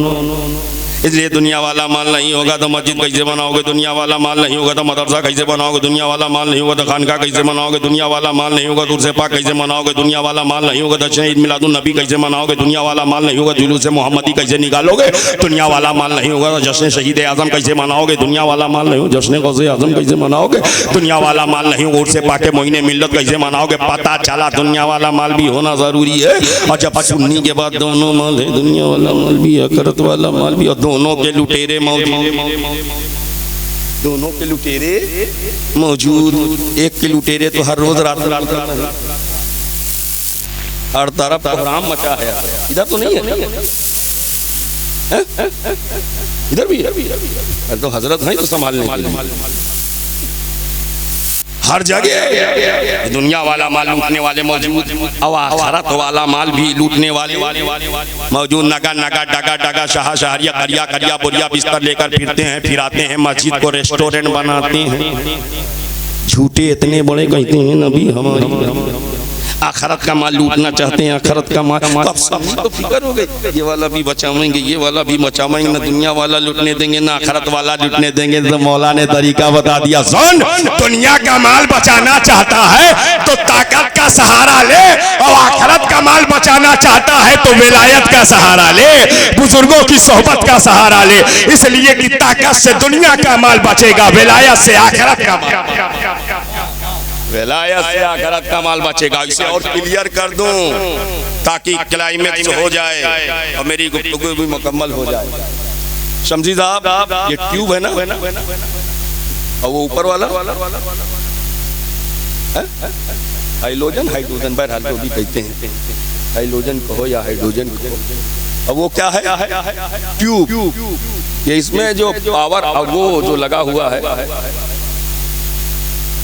इसलिए दुनिया वाला माल नहीं होगा तो मस्जिद कैसे बनाओगे? दुनिया वाला माल नहीं होगा तो मदरसा कैसे बनाओगे? दुनिया वाला माल नहीं होगा तो खानका कैसे बनाओगे? दुनिया वाला माल नहीं होगा तो उर्से पाक कैसे मनाओगे? दुनिया वाला माल नहीं होगा तो जश्न ईद मिलादुन नबी कैसे मनाओगे? दुनिया वाला माल नहीं होगा जुलूस मोहम्मदी कैसे निकालोगे? दुनिया वाला माल नहीं होगा तो जश्न शहीद आजम कैसे मनाओगे? दुनिया वाला माल नहीं होगा जश्न गौसे आजम कैसे मनाओगे? दुनिया वाला माल नहीं होगा उर्से पाक मोइने मिल्लत कैसे मनाओगे? पता चला दुनिया वाला माल भी होना जरूरी है। और जब सुन्नी के बाद दोनों माल है, दुनिया वाला माल भी, आखिरत वाला माल भी, और दोनों के लुटेरे मौजूद, दोनों के लुटेरे मौजूद। एक के लुटेरे तो हर रोज रात हर तरफ कोहराम मचा है। इधर तो नहीं है, इधर भी तो हजरत हैं तो संभालने के लिए हर जगह दुनिया वाला माल लूटने वाले मौजूद, और आखिरत वाला माल भी लूटने वाले मौजूद। नगा नगा डगा डगा शाह शहरिया करिया करिया बुरिया बिस्तर लेकर फिरते हैं, फिराते हैं, मस्जिद को रेस्टोरेंट बनाते हैं। झूठे इतने बड़े कहते हैं नबी हमारी आखिरत का माल लूटना चाहते हैं, आखिरत का माल। अब सब तो फिक्र हो गई, ये वाला भी बचाएंगे, ये वाला भी बचाएंगे, ना दुनिया वाला लूटने देंगे ना आखिरत वाला लूटने देंगे। तो मौला ने तरीका बता दिया, सुन, दुनिया का माल बचाना चाहता है तो ताकत का सहारा ले, और आखिरत का माल बचाना चाहता है तो विलायत का सहारा ले, बुजुर्गों की सोहबत का सहारा ले। इसलिए कि ताकत से दुनिया का माल बचेगा, विलायत से आखिरत का माल, विलायत से आखिरत का माल बचेगा। इसे और क्लियर कर दूं ताकि क्लाइमेक्स हो जाए और मेरी गुफ्तगू भी मुकम्मल हो जाए। समझी साहब, ये ट्यूब है ना, और वो ऊपर वाला हाइड्रोजन, हाइड्रोजन बहरहाल जो भी कहते हैं, हाइड्रोजन कहो या हाइड्रोजन कहो। अब वो क्या है? ट्यूब। ये इसमें जो पावर वो जो लगा हुआ है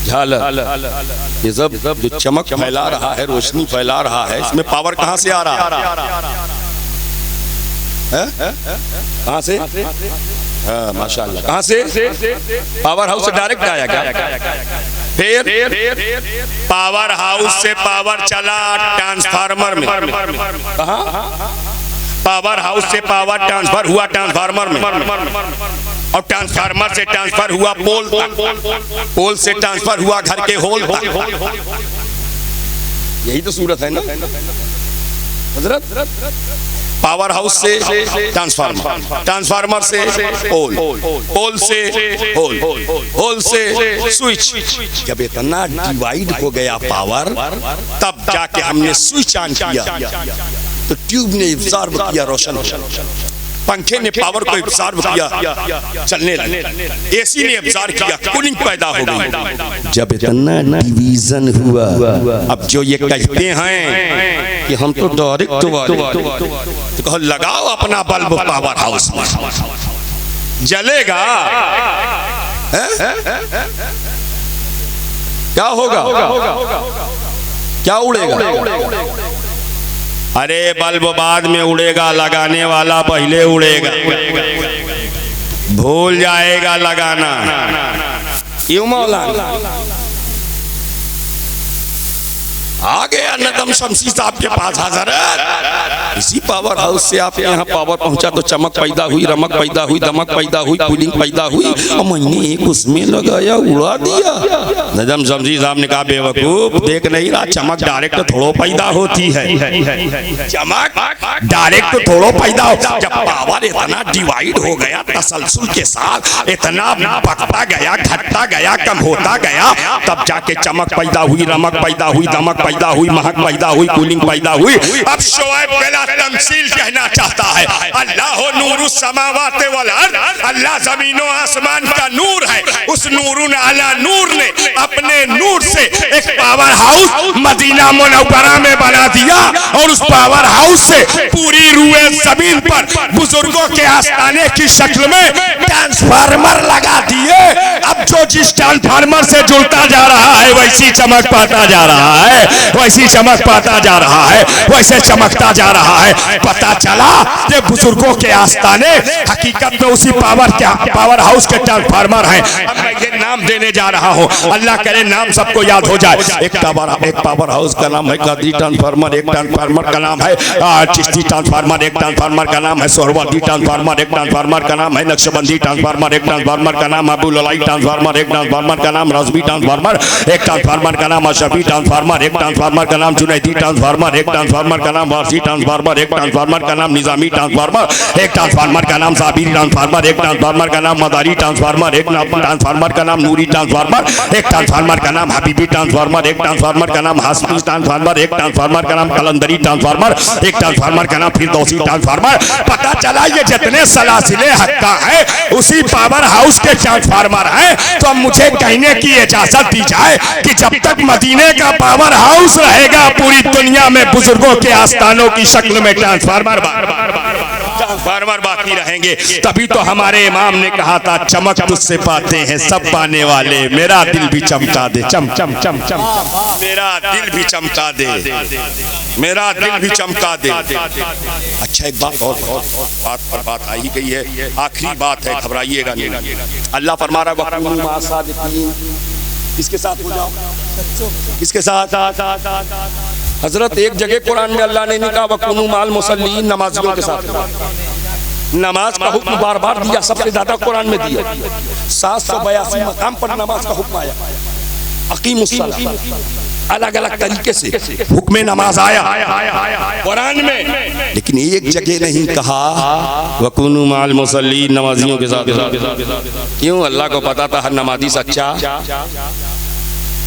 झालर, ये सब जो चमक फैला रहा है, रोशनी फैला रहा है, इसमें पावर कहाँ से आ रहा है? कहाँ से? हाँ माशाल्लाह। कहाँ से? पावर हाउस से डायरेक्ट आया क्या? फिर पावर हाउस से पावर चला ट्रांसफार्मर में। कहाँ? पावर हाउस से पावर ट्रांसफर हुआ ट्रांसफार्मर में, और ट्रांसफार्मर से ट्रांसफर हुआ पोल तक, पोल से ट्रांसफर हुआ घर के होल तक। यही तो सूरत है ना हजरत। पावर हाउस से ट्रांसफार्मर, ट्रांसफार्मर से पोल, पोल से होल, होल से स्विच। जब इतना डिवाइड हो गया पावर, तब जाके हमने स्विच ऑन किया, तो ट्यूब ने इब्सार्ब किया रोशन, पंखे ने पावर को एब्सॉर्ब किया, चलने लगे, एसी ने एब्सॉर्ब किया, कूलिंग पैदा हो गई। जब इतना डिवीजन हुआ, अब जो ये कहते हैं कि हम तो डायरेक्ट वाले, तो कहो लगाओ अपना बल्ब पावर हाउस में, जलेगा। क्या होगा? क्या उड़ेगा? अरे बल्ब बाद में उड़ेगा, लगाने वाला पहले उड़ेगा, भूल जाएगा लगाना। क्यों मौलाना? आ गया नदम शमसी साहब के पास हजरत। इसी पावर हाउस से आपके यहाँ पावर पहुंचा तो चमक पैदा हुई, रमक पैदा हुई, दमक पैदा हुई, कूलिंग पैदा हुई, और मैंने एक उसमें लगाया, उड़ा दिया। नदम शमसी साहब ने कहा बेवकूफ, देख नहीं रहा चमक डायरेक्ट थोड़ो पैदा होती है, चमक डायरेक्ट थोड़ो पैदा होता है। जब पावर इतना डिवाइड हो गया तसलसल के साथ, इतना बढ़ता गया, घटता गया, कम होता गया, तब जाके चमक पैदा हुई, रमक पैदा हुई, दमक पैदा हुई, महक पैदा हुई, कूलिंग पैदा हुई। अब शोएब बेला तमसील कहना चाहता है, अल्लाह नूरुस समावात वल अर्द, अल्लाह जमीनों आसमान का नूर है। उस नूरुन अला नूर ने अपने नूर से एक पावर हाउस मदीना मुनव्वरा में बना दिया, और उस पावर हाउस से पूरी रूए जमीन पर बुजुर्गों के आस्थाने की शक्ल में ट्रांसफार्मर लगा दिए। अब जो जिस ट्रांसफार्मर से जुड़ता जा रहा है वैसी चमक पाता जा रहा है, वैसी चमक पाता जा रहा है, वैसे चमकता जा रहा है। पता चला कि बुजुर्गों के आस्थाने हकीकत में उसी पावर हाउस के ट्रांसफार्मर हैं। अब मैं ये नाम देने जा रहा हूँ, अल्लाह करे नाम सबको याद हो जाए। एक पावर हाउस का नाम है कादरी ट्रांसफार्मर, एक ट्रांसफार्मर का नाम है चिश्ती ट्रांसफार्मर, एक ट्रांसफार्मर का नाम है सोहरवर्दी ट्रांसफार्मर, एक ट्रांसफार्मर का नाम है नक्शबंदी ट्रांसफार्मर, एक ट्रांसफार्मर का नाम अबू ललाई ट्रांसफार्मर, एक ट्रांसफार्मर का नाम रज़वी ट्रांसफार्मर, एक ट्रांसफार्मर का नाम अशफी ट्रांसफार्मर, एक ट्रांसफार्मर का नाम जुनैदी ट्रांसफार्मर, एक ट्रांसफार्मर का नाम वारसी ट्रांसफार्मर, एक ट्रांसफार्मर का नाम निजामी ट्रांसफार्मर, एक ट्रांसफार्मर का नाम साबिरी ट्रांसफार्मर, एक ट्रांसफार्मर का नाम मदारी ट्रांसफार्मर, एक ट्रांसफार्मर का नाम नूरी ट्रांसफार्मर, एक ट्रांसफार्मर का नाम हबीबी ट्रांसफार्मर, एक ट्रांसफार्मर का नाम हाशमी ट्रांसफार्मर, एक ट्रांसफार्मर का नाम कलंदरी ट्रांसफार्मर, एक ट्रांसफार्मर का नाम फिरदौसी ट्रांसफार्मर। पता चला ये जितने सलासिले हक्का है उसी पावर हाउस के ट्रांसफार्मर हैं। तो मुझे कहने की इजाजत दी जाए कि जब तक मदीने का पावर हाउस रहेगा, पूरी दुनिया में बुजुर्गों के आस्थानों की शक्ल में ट्रांसफार्मर बाकी रहेंगे। तभी तो हमारे इमाम ने कहा था, चमक तुझसे पाते हैं सब पाने वाले, मेरा दिल भी चमका दे, चम चम चम चम, मेरा दिल भी चमका दे, मेरा दिल भी चमका दे। अच्छा एक बात और, बात पर बात आई गई है, आखिरी बात है, घबराइएगा नहीं। अल्लाह फरमा रहा है किसके साथ हो जाओ, किसके साथ? हजरत एक जगह कुरान में अल्लाह ने नहीं कहा वकुनु माल मुसल्लीन, नमाजियों के साथ। नमाज का हुक्म बार बार दिया, सबसे ज्यादा कुरान में दिया। 782 मकाम पर नमाज का हुक्म आया, अकीमुस्सलाह, अलग अलग तरीके से हुक्म नमाज आया कुरान में, लेकिन एक जगह नहीं कहा वकुनु माल मुसल्लीन, नमाजियों के साथ। क्यों? अल्लाह को पता था हर नमाजी सच्चा।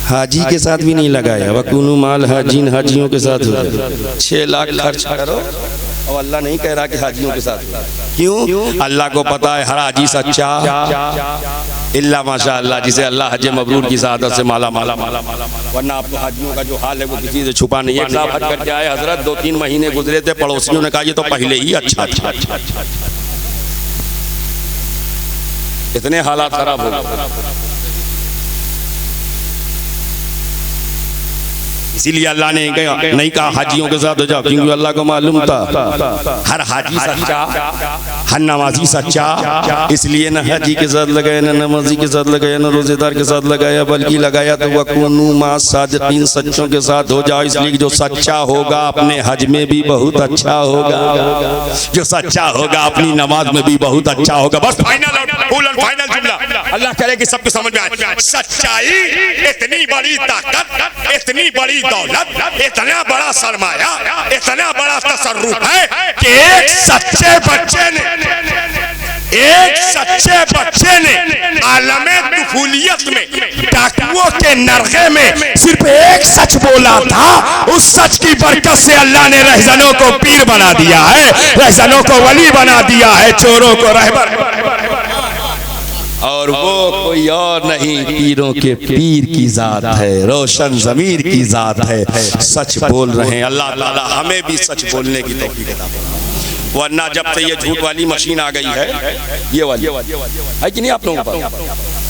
हाजी के साथ भी नहीं लगाया, वकुनु माल हाजीन, हाजियों के साथ हो जाए। 6 लाख खर्च करो और अल्लाह नहीं कह रहा कि हाजियों के साथ। क्यों? अल्लाह को पता है हर हाजी सच्चा इल्ला माशाअल्लाह, जिसे अल्लाह हज मबरूर की सादत से माला माला माला माला, वरना आपको हाजियों का जो हाल है वो किसी से छुपा नहीं है। एक साहब हज करके आए हजरत, 2-3 महीने गुजरे थे, पड़ोसियों ने कहा ये तो पहले ही अच्छा था। इतने हालात खराब हो गए। इसीलिए अल्लाह ने नहीं कहा हाजियों के साथ हो जाओ, क्योंकि अल्लाह को मालूम था हर हाजी सच्चा, हर नमाजी सच्चा, इसलिए न हाजी के साथ लगाया, न नमाजी के साथ लगाया, न रोजेदार के साथ लगाया, बल्कि लगाया तो वकुनु मा सादिकीन, सच्चों के साथ हो जाओ। इसलिए जो सच्चा होगा अपने हज में भी बहुत अच्छा होगा, जो सच्चा होगा अपनी नमाज में भी बहुत अच्छा होगा। बस फाइनल फुल एंड फाइनल जुमला अल्लाह करे कि सबको समझ में आए। सच्चाई इतनी बड़ी ताकत, इतनी बड़ी दौलत, इतना बड़ा सरमाया, इतना बड़ा तसर्रुफ है कि एक सच्चे बच्चे ने आलमे तुफूलियत में डाकुओं के नरगे में सिर्फ एक सच बोला था। उस सच की बरकत से अल्लाह ने रहजनों को पीर बना दिया है, रहजनों को वली बना दिया है, चोरों को रहबर। और वो कोई और नहीं, पीरों के पीर की जात है, रोशन ज़मीर की जात है। सच बोल रहे हैं। अल्लाह ताला हमें भी सच बोलने की तौफीक अता फरमाए। वरना जब से ये झूठ वाली मशीन आ गई है, ये वाली है कि नहीं आप लोगों के पास,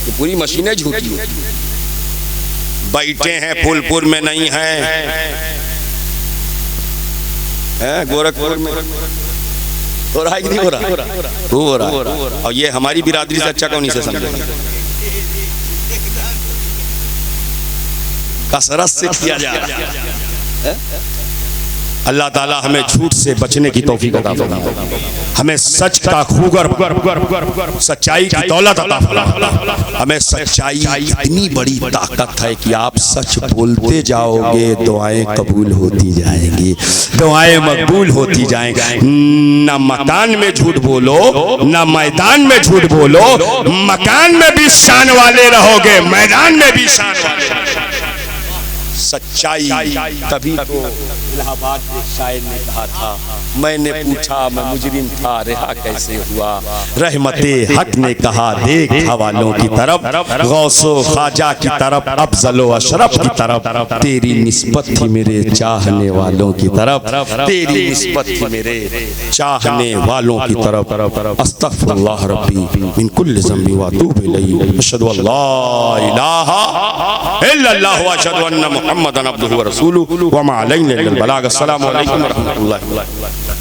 ये पूरी मशीनें झूठी है। बैठे हैं फूलपुर में नहीं है, गोरखपुर में हो रहा है कि नहीं हो रहा? हो रहा है। और ये हमारी बिरादरी से अच्छा कौन इसे समझेगा? कसरत से किया जा रहा है। अल्लाह ताला हमें झूठ से बचने की तौफीक अता फरमाए, हमें सच का खूगर, सच्चाई की दौलत अता फरमाए। हमें सच्चाई इतनी बड़ी ताकत है कि आप सच बोलते जाओगे, दुआएं कबूल होती जाएंगी, दुआएं मकबूल होती जाएंगी। न मकान में झूठ बोलो, न मैदान में झूठ बोलो। मकान में भी शान वाले रहोगे, मैदान में भी शान वाले। सच्चाई तभी तो इलाहाबाद के शायर ने कहा था, मैंने पूछा मैं मुजरिम था, रिहा कैसे हुआ? रहमते हक ने कहा देख हवालों की तरफ, गौसो ख्वाजा की तरफ, अफजलो अशरफ की तरफ, तेरी निस्बत थी मेरे चाहने वालों की तरफ, तेरी निस्बत थी मेरे चाहने वालों की तरफ। अस्तगफिरुल्लाह रब्बी मिन कुल्लि ज़ंबि व अतूबु इलैहि, अशहदु अल्ला इलाहा इल्लल्लाह व अशहदु अन्ना मुहम्मदन अब्दुहु व रसूलुहु व मा अलैना इल्लल बलाग। अस्सलामु अलैकुम व रहमतुल्लाहि व बरकातुहू।